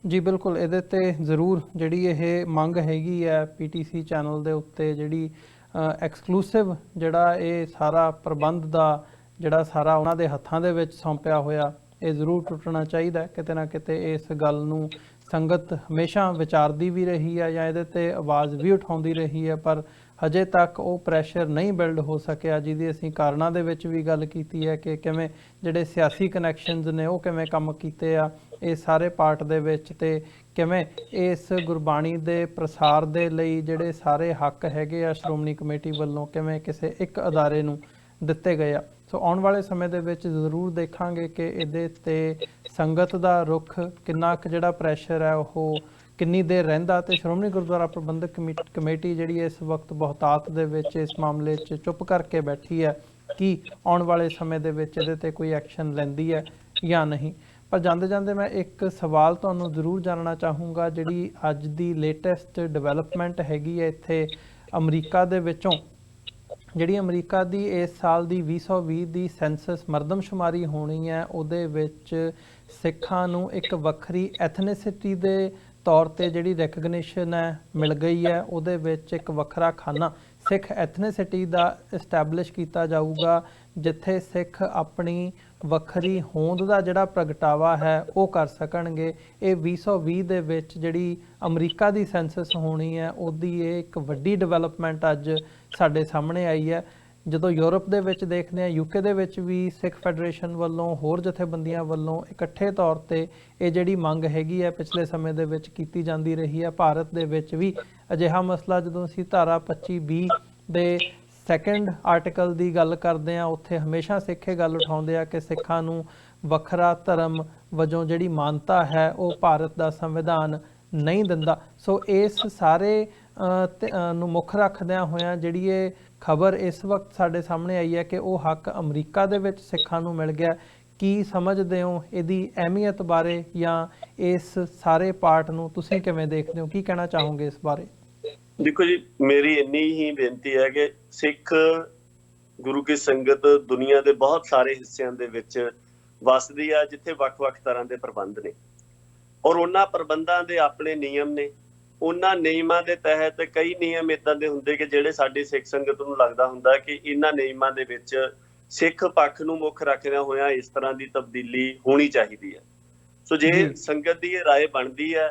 ਜੀ ਬਿਲਕੁਲ, ਇਹਦੇ ਤੇ ਜ਼ਰੂਰ ਜਿਹੜੀ ਇਹ ਮੰਗ ਹੈਗੀ ਹੈ PTC ਚੈਨਲ ਦੇ ਉੱਤੇ, ਜਿਹੜੀ ਐਕਸਕਲੂਸਿਵ ਜਿਹੜਾ ਇਹ ਸਾਰਾ ਪ੍ਰਬੰਧ ਦਾ ਜਿਹੜਾ ਸਾਰਾ ਉਹਨਾਂ ਦੇ ਹੱਥਾਂ ਦੇ ਵਿੱਚ ਸੌਂਪਿਆ ਹੋਇਆ, ਇਹ ਜ਼ਰੂਰ ਟੁੱਟਣਾ ਚਾਹੀਦਾ। ਕਿਤੇ ਨਾ ਕਿਤੇ ਇਸ ਗੱਲ ਨੂੰ ਸੰਗਤ ਹਮੇਸ਼ਾ ਵਿਚਾਰਦੀ ਵੀ ਰਹੀ ਹੈ ਜਾਂ ਇਹਦੇ ਤੇ ਆਵਾਜ਼ ਵੀ ਉਠਾਉਂਦੀ ਰਹੀ ਹੈ, ਪਰ ਹਜੇ ਤੱਕ ਉਹ ਪ੍ਰੈਸ਼ਰ ਨਹੀਂ ਬਿਲਡ ਹੋ ਸਕਿਆ, ਜਿਹਦੀ ਅਸੀਂ ਕਾਰਨਾਂ ਦੇ ਵਿੱਚ ਵੀ ਗੱਲ ਕੀਤੀ ਹੈ ਕਿ ਕਿਵੇਂ ਜਿਹੜੇ ਸਿਆਸੀ ਕਨੈਕਸ਼ਨਸ ਨੇ ਉਹ ਕਿਵੇਂ ਕੰਮ ਕੀਤੇ ਆ ਇਹ ਸਾਰੇ ਪਾਰਟ ਦੇ ਵਿੱਚ, ਤੇ ਕਿਵੇਂ ਇਸ ਗੁਰਬਾਣੀ ਦੇ ਪ੍ਰਸਾਰ ਦੇ ਲਈ ਜਿਹੜੇ ਸਾਰੇ ਹੱਕ ਹੈਗੇ ਆ ਸ਼੍ਰੋਮਣੀ ਕਮੇਟੀ ਵੱਲੋਂ ਕਿਵੇਂ ਕਿਸੇ ਇੱਕ ਅਦਾਰੇ ਨੂੰ ਦਿੱਤੇ ਗਏ ਆ। ਸੋ ਆਉਣ ਵਾਲੇ ਸਮੇਂ ਦੇ ਵਿੱਚ ਜ਼ਰੂਰ ਦੇਖਾਂਗੇ ਕਿ ਇਹਦੇ ਤੇ ਸੰਗਤ ਦਾ ਰੁਖ ਕਿੰਨਾ ਕੁ ਜਿਹੜਾ ਪ੍ਰੈਸ਼ਰ ਹੈ ਉਹ ਕਿੰਨੀ ਦੇਰ ਰਹਿੰਦਾ, ਤੇ ਸ਼੍ਰੋਮਣੀ ਗੁਰਦੁਆਰਾ ਪ੍ਰਬੰਧਕ ਕਮੇਟੀ ਜਿਹੜੀ ਇਸ ਵਕਤ ਬਹੁਤਾਤ ਦੇ ਵਿੱਚ ਇਸ ਮਾਮਲੇ 'ਚ ਚੁੱਪ ਕਰਕੇ ਬੈਠੀ ਹੈ, ਕਿ ਆਉਣ ਵਾਲੇ ਸਮੇਂ ਦੇ ਵਿੱਚ ਇਹਦੇ ਤੇ ਕੋਈ ਐਕਸ਼ਨ ਲੈਂਦੀ ਹੈ ਜਾਂ ਨਹੀਂ। ਪਰ ਜਾਂਦੇ ਜਾਂਦੇ ਮੈਂ ਇੱਕ ਸਵਾਲ ਤੁਹਾਨੂੰ ਜ਼ਰੂਰ ਜਾਣਨਾ ਚਾਹੂੰਗਾ, ਜਿਹੜੀ ਅੱਜ ਦੀ ਲੇਟੈਸਟ ਡਿਵੈਲਪਮੈਂਟ ਹੈਗੀ ਹੈ ਇੱਥੇ ਅਮਰੀਕਾ ਦੇ ਵਿੱਚੋਂ, ਜਿਹੜੀ ਅਮਰੀਕਾ ਦੀ ਇਸ ਸਾਲ ਦੀ 2020 ਦੀ ਸੈਂਸਸ ਮਰਦਮਸ਼ੁਮਾਰੀ ਹੋਣੀ ਹੈ, ਉਹਦੇ ਵਿੱਚ ਸਿੱਖਾਂ ਨੂੰ ਇੱਕ ਵੱਖਰੀ ਐਥਨਿਸਿਟੀ ਦੇ ਤੌਰ ਤੇ ਜਿਹੜੀ ਰੈਕਗਨੀਸ਼ਨ ਹੈ ਮਿਲ ਗਈ ਹੈ। ਉਹਦੇ ਵਿੱਚ ਇੱਕ ਵੱਖਰਾ ਖਾਨਾ ਸਿੱਖ ਐਥਨਿਸਿਟੀ ਦਾ ਇਸਟੈਬਲਿਸ਼ ਕੀਤਾ ਜਾਊਗਾ, ਜਿੱਥੇ ਸਿੱਖ ਆਪਣੀ ਵੱਖਰੀ ਹੋਂਦ ਦਾ ਜਿਹੜਾ ਪ੍ਰਗਟਾਵਾ ਹੈ ਉਹ ਕਰ ਸਕਣਗੇ। ਇਹ 2020 ਦੇ ਵਿੱਚ ਜਿਹੜੀ ਅਮਰੀਕਾ ਦੀ ਸੈਂਸਸ ਹੋਣੀ ਹੈ, ਉਹਦੀ ਇਹ ਇੱਕ ਵੱਡੀ ਡਿਵੈਲਪਮੈਂਟ ਅੱਜ ਸਾਡੇ ਸਾਹਮਣੇ ਆਈ ਹੈ। ਜਦੋਂ ਯੂਰਪ ਦੇ ਵਿੱਚ ਦੇਖਦੇ ਹਾਂ, UK ਦੇ ਵਿੱਚ ਵੀ ਸਿੱਖ ਫੈਡਰੇਸ਼ਨ ਵੱਲੋਂ, ਹੋਰ ਜਥੇਬੰਦੀਆਂ ਵੱਲੋਂ ਇਕੱਠੇ ਤੌਰ ਤੇ ਇਹ ਜਿਹੜੀ ਮੰਗ ਹੈਗੀ ਹੈ ਪਿਛਲੇ ਸਮੇਂ ਦੇ ਵਿੱਚ ਕੀਤੀ ਜਾਂਦੀ ਰਹੀ ਹੈ। ਭਾਰਤ ਦੇ ਵਿੱਚ ਵੀ ਅਜਿਹਾ ਮਸਲਾ, ਜਦੋਂ ਅਸੀਂ ਧਾਰਾ 25B ਦੇ ਸੈਕੰਡ ਆਰਟੀਕਲ ਦੀ ਗੱਲ ਕਰਦੇ ਹਾਂ, ਉੱਥੇ ਹਮੇਸ਼ਾ ਸਿੱਖ ਇਹ ਗੱਲ ਉਠਾਉਂਦੇ ਆ ਕਿ ਸਿੱਖਾਂ ਨੂੰ ਵੱਖਰਾ ਧਰਮ ਵਜੋਂ ਜਿਹੜੀ ਮਾਨਤਾ ਹੈ ਉਹ ਭਾਰਤ ਦਾ ਸੰਵਿਧਾਨ ਨਹੀਂ ਦਿੰਦਾ। ਸੋ ਇਸ ਸਾਰੇ ਨੂੰ ਮੁੱਖ ਰੱਖਦਿਆਂ ਹੋਇਆਂ ਜਿਹੜੀ ਇਹ ਖਬਰ ਇਸ ਵਕਤ ਸਾਡੇ ਸਾਹਮਣੇ ਆਈ ਹੈ ਕਿ ਉਹ ਹੱਕ ਅਮਰੀਕਾ ਦੇ ਵਿੱਚ ਸਿੱਖਾਂ ਨੂੰ ਮਿਲ ਗਿਆ। ਕੀ ਸਮਝਦੇ ਹੋ ਇਹਦੀ ਅਹਿਮੀਅਤ ਬਾਰੇ, ਜਾਂ ਇਸ ਸਾਰੇ ਪਾਰਟ ਨੂੰ ਤੁਸੀਂ ਕਿਵੇਂ ਦੇਖਦੇ ਹੋ, ਕੀ ਕਹਿਣਾ ਚਾਹੋਗੇ ਇਸ ਬਾਰੇ? ਦੇਖੋ ਜੀ, ਮੇਰੀ ਇੰਨੀ ਹੀ ਬੇਨਤੀ ਹੈ ਕਿ ਸਿੱਖ ਗੁਰੂ ਕੀ ਸੰਗਤ ਦੁਨੀਆ ਦੇ ਬਹੁਤ ਸਾਰੇ ਹਿੱਸਿਆਂ ਦੇ ਵਿੱਚ ਵਸਦੀ ਆ, ਜਿੱਥੇ ਵੱਖ-ਵੱਖ ਤਰ੍ਹਾਂ ਦੇ ਪ੍ਰਬੰਧ ਨੇ, ਔਰ ਉਹਨਾਂ ਪ੍ਰਬੰਧਾਂ ਦੇ ਆਪਣੇ ਨਿਯਮ ਨੇ। ਉਹਨਾਂ ਨਿਯਮਾਂ ਦੇ ਤਹਿਤ ਕਈ ਨਿਯਮ ਇਦਾਂ ਦੇ ਹੁੰਦੇ ਕਿ ਜਿਹੜੇ ਸਾਡੀ ਸਿੱਖ ਸੰਗਤ ਨੂੰ ਲੱਗਦਾ ਹੁੰਦਾ ਕਿ ਇਹਨਾਂ ਨਿਯਮਾਂ ਦੇ ਵਿੱਚ ਸਿੱਖ ਪੱਖ ਨੂੰ ਮੁੱਖ ਰੱਖਦਿਆਂ ਹੋਇਆਂ ਇਸ ਤਰ੍ਹਾਂ ਦੀ ਤਬਦੀਲੀ ਹੋਣੀ ਚਾਹੀਦੀ ਹੈ। ਸੋ ਜੇ ਸੰਗਤ ਦੀ ਇਹ ਰਾਏ ਬਣਦੀ ਹੈ,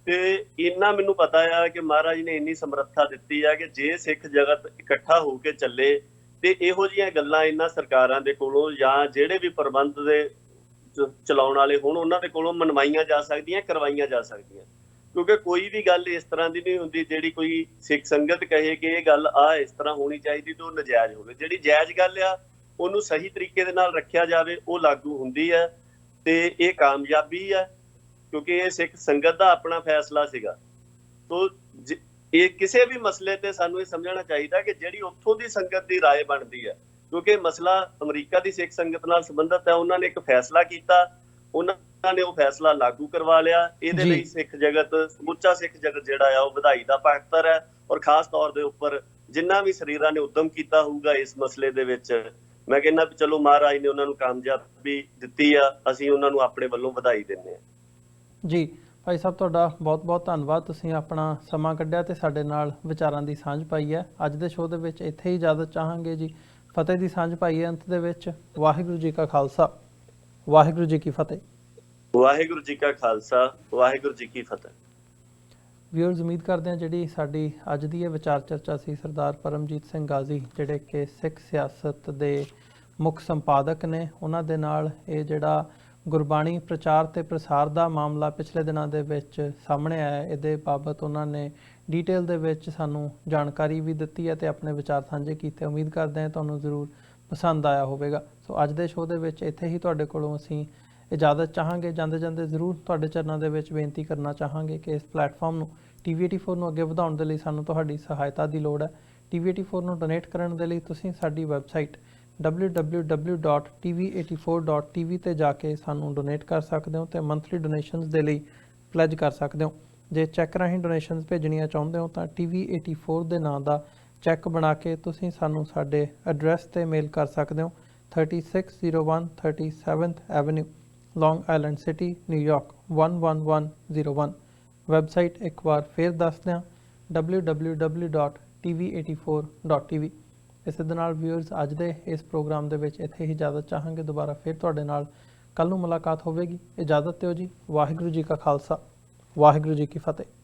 ਤੇ ਇੰਨਾ ਮੈਨੂੰ ਪਤਾ ਆ ਕਿ ਮਹਾਰਾਜ ਨੇ ਇੰਨੀ ਸਮਰੱਥਾ ਦਿੱਤੀ ਹੈ ਕਿ ਜੇ ਸਿੱਖ ਜਗਤ ਇਕੱਠਾ ਹੋ ਕੇ ਚੱਲੇ, ਤੇ ਇਹੋ ਜਿਹੀਆਂ ਗੱਲਾਂ ਇਹਨਾਂ ਸਰਕਾਰਾਂ ਦੇ ਕੋਲੋਂ ਜਾਂ ਜਿਹੜੇ ਵੀ ਪ੍ਰਬੰਧ ਦੇ ਚਲਾਉਣ ਵਾਲੇ ਹੋਣ, ਉਹਨਾਂ ਦੇ ਕੋਲੋਂ ਮਨਵਾਈਆਂ ਜਾ ਸਕਦੀਆਂ, ਕਰਵਾਈਆਂ ਜਾ ਸਕਦੀਆਂ। ਕਿਉਂਕਿ ਕੋਈ ਵੀ ਗੱਲ ਇਸ ਤਰ੍ਹਾਂ ਦੀ ਨਹੀਂ ਹੁੰਦੀ ਜਿਹੜੀ ਕੋਈ ਸਿੱਖ ਸੰਗਤ ਕਹੇ ਕਿ ਇਹ ਗੱਲ ਆ ਇਸ ਤਰ੍ਹਾਂ ਹੋਣੀ ਚਾਹੀਦੀ ਤੇ ਉਹ ਨਜਾਇਜ਼ ਹੋਵੇ। ਜਿਹੜੀ ਜਾਇਜ਼ ਗੱਲ ਆ ਉਹਨੂੰ ਸਹੀ ਤਰੀਕੇ ਦੇ ਨਾਲ ਰੱਖਿਆ ਜਾਵੇ, ਉਹ ਲਾਗੂ ਹੁੰਦੀ ਹੈ, ਤੇ ਇਹ ਕਾਮਯਾਬੀ ਹੈ, ਕਿਉਂਕਿ ਇਹ ਸਿੱਖ ਸੰਗਤ ਦਾ ਆਪਣਾ ਫੈਸਲਾ ਸੀਗਾ। ਤੋ ਇਹ ਕਿਸੇ ਵੀ ਮਸਲੇ ਤੇ ਸਾਨੂੰ ਇਹ ਸਮਝਣਾ ਚਾਹੀਦਾ ਕਿ ਜਿਹੜੀ ਉੱਥੋਂ ਦੀ ਸੰਗਤ ਦੀ ਰਾਏ ਬਣਦੀ ਹੈ, ਕਿਉਂਕਿ ਮਸਲਾ ਅਮਰੀਕਾ ਦੀ ਸਿੱਖ ਸੰਗਤ ਨਾਲ ਸੰਬੰਧਿਤ ਹੈ। ਉਹਨਾਂ ਨੇ ਇੱਕ ਫੈਸਲਾ ਕੀਤਾ, ਉਹਨਾਂ ਨੇ ਉਹ ਫੈਸਲਾ ਲਾਗੂ ਕਰਵਾ ਲਿਆ। ਇਹਦੇ ਲਈ ਸਿੱਖ ਜਗਤ, ਸਮੁੱਚਾ ਸਿੱਖ ਜਗਤ ਜਿਹੜਾ ਆ ਉਹ ਵਧਾਈ ਦਾ ਪਾਤਰ ਹੈ, ਔਰ ਖਾਸ ਤੌਰ ਦੇ ਉੱਪਰ ਜਿੰਨਾ ਵੀ ਸਰੀਰਾਂ ਨੇ ਉਦਮ ਕੀਤਾ ਹੋਊਗਾ ਇਸ ਮਸਲੇ ਦੇ ਵਿੱਚ, ਮੈਂ ਕਹਿੰਦਾ ਵੀ ਚਲੋ ਮਹਾਰਾਜ ਨੇ ਉਹਨਾਂ ਨੂੰ ਕਾਮਯਾਬੀ ਦਿੱਤੀ ਆ, ਅਸੀਂ ਉਹਨਾਂ ਨੂੰ ਆਪਣੇ ਵੱਲੋਂ ਵਧਾਈ ਦਿੰਦੇ ਹਾਂ। ਜੀ ਭਾਈ ਸਾਹਿਬ, ਤੁਹਾਡਾ ਬਹੁਤ-ਬਹੁਤ ਧੰਨਵਾਦ, ਤੁਸੀਂ ਆਪਣਾ ਸਮਾਂ ਕੱਢਿਆ ਤੇ ਸਾਡੇ ਨਾਲ ਵਿਚਾਰਾਂ ਦੀ ਸਾਂਝ ਪਾਈ ਹੈ। ਅੱਜ ਦੇ ਸ਼ੋਅ ਦੇ ਵਿੱਚ ਇੱਥੇ ਹੀ ਇਜਾਜ਼ਤ ਚਾਹਾਂਗੇ ਜੀ। ਫਤਿਹ ਦੀ ਸਾਂਝ ਪਾਈ ਹੈ ਅੰਤ ਦੇ ਵਿੱਚ। ਵਾਹਿਗੁਰੂ ਜੀ ਕਾ ਖਾਲਸਾ, ਵਾਹਿਗੁਰੂ ਜੀ ਕੀ ਫਤਿਹ। ਵਾਹਿਗੁਰੂ ਜੀ ਕਾ ਖਾਲਸਾ, ਵਾਹਿਗੁਰੂ ਜੀ ਕੀ ਫਤਿਹ। ਵਿਊਅਰਸ, ਉਮੀਦ ਕਰਦੇ ਹਾਂ ਜਿਹੜੀ ਸਾਡੀ ਅੱਜ ਦੀ ਇਹ ਵਿਚਾਰ ਚਰਚਾ ਸੀ ਸਰਦਾਰ ਪਰਮਜੀਤ ਸਿੰਘ ਗਾਜ਼ੀ, ਜਿਹੜੇ ਕਿ ਸਿੱਖ ਸਿਆਸਤ ਦੇ ਮੁੱਖ ਸੰਪਾਦਕ ਨੇ, ਉਹਨਾਂ ਦੇ ਨਾਲ ਇਹ ਜਿਹੜਾ ਗੁਰਬਾਣੀ ਪ੍ਰਚਾਰ ਤੇ ਪ੍ਰਸਾਰ ਦਾ ਮਾਮਲਾ ਪਿਛਲੇ ਦਿਨਾਂ ਦੇ ਵਿੱਚ ਸਾਹਮਣੇ ਆਇਆ ਹੈ। ਇਹਦੇ ਬਾਬਤ ਉਹਨਾਂ ਨੇ ਡੀਟੇਲ ਦੇ ਵਿੱਚ ਸਾਨੂੰ ਜਾਣਕਾਰੀ ਵੀ ਦਿੱਤੀ ਹੈ ਤੇ ਆਪਣੇ ਵਿਚਾਰ ਸਾਂਝੇ ਕੀਤੇ। ਉਮੀਦ ਕਰਦੇ ਹਾਂ ਤੁਹਾਨੂੰ ਜ਼ਰੂਰ ਪਸੰਦ ਆਇਆ ਹੋਵੇਗਾ। ਸੋ ਅੱਜ ਦੇ ਸ਼ੋਅ ਦੇ ਵਿੱਚ ਇੱਥੇ ਹੀ ਤੁਹਾਡੇ ਕੋਲੋਂ ਅਸੀਂ ਇਜਾਜ਼ਤ ਚਾਹਾਂਗੇ। ਜਾਂਦੇ ਜਾਂਦੇ ਜ਼ਰੂਰ ਤੁਹਾਡੇ ਚਰਨਾਂ ਦੇ ਵਿੱਚ ਬੇਨਤੀ ਕਰਨਾ ਚਾਹਾਂਗੇ ਕਿ ਇਸ ਪਲੇਟਫਾਰਮ ਨੂੰ TV84 ਨੂੰ ਅੱਗੇ ਵਧਾਉਣ ਦੇ ਲਈ ਸਾਨੂੰ ਤੁਹਾਡੀ ਸਹਾਇਤਾ ਦੀ ਲੋੜ ਹੈ। TV84 ਨੂੰ ਡੋਨੇਟ ਕਰਨ ਦੇ ਲਈ ਤੁਸੀਂ ਸਾਡੀ ਵੈਬਸਾਈਟ www.tv84.tv ਤੇ ਜਾ ਕੇ ਸਾਨੂੰ ਡੋਨੇਟ ਕਰ ਸਕਦੇ ਹੋ ਤੇ ਮੰਥਲੀ ਡੋਨੇਸ਼ਨਸ ਦੇ ਲਈ ਪਲੈਜ ਕਰ ਸਕਦੇ ਹੋ। ਜੇ ਚੈੱਕ ਰਾਹੀਂ ਡੋਨੇਸ਼ਨਸ ਭੇਜਣੀਆਂ ਚਾਹੁੰਦੇ ਹੋ ਤਾਂ TV84 ਦੇ ਨਾਂ ਦਾ ਚੈੱਕ ਬਣਾ ਕੇ ਤੁਸੀਂ ਸਾਨੂੰ ਸਾਡੇ ਐਡਰੈਸ ਤੇ ਮੇਲ ਕਰ ਸਕਦੇ ਹੋ। 3601 37th ਐਵਨਿਊ, ਲੌਂਗ ਆਈਲੈਂਡ ਸਿਟੀ, ਨਿਊਯਾਰਕ 11101। ਵੈਬਸਾਈਟ ਇੱਕ ਵਾਰ ਫਿਰ ਦੱਸ ਦਿਆਂ www.tv84.tv। ਇਸੇ ਦੇ ਨਾਲ ਵਿਊਅਰਸ ਅੱਜ ਦੇ ਇਸ ਪ੍ਰੋਗਰਾਮ ਦੇ ਵਿੱਚ ਇੱਥੇ ਹੀ ਇਜਾਜ਼ਤ ਚਾਹਾਂਗੇ। ਦੁਬਾਰਾ ਫਿਰ ਤੁਹਾਡੇ ਨਾਲ ਕੱਲ੍ਹ ਨੂੰ ਮੁਲਾਕਾਤ ਹੋਵੇਗੀ। ਇਜਾਜ਼ਤ ਦਿਓ ਜੀ। ਵਾਹਿਗੁਰੂ ਜੀ ਕਾ ਖਾਲਸਾ, ਵਾਹਿਗੁਰੂ ਜੀ ਕੀ ਫਤਿਹ।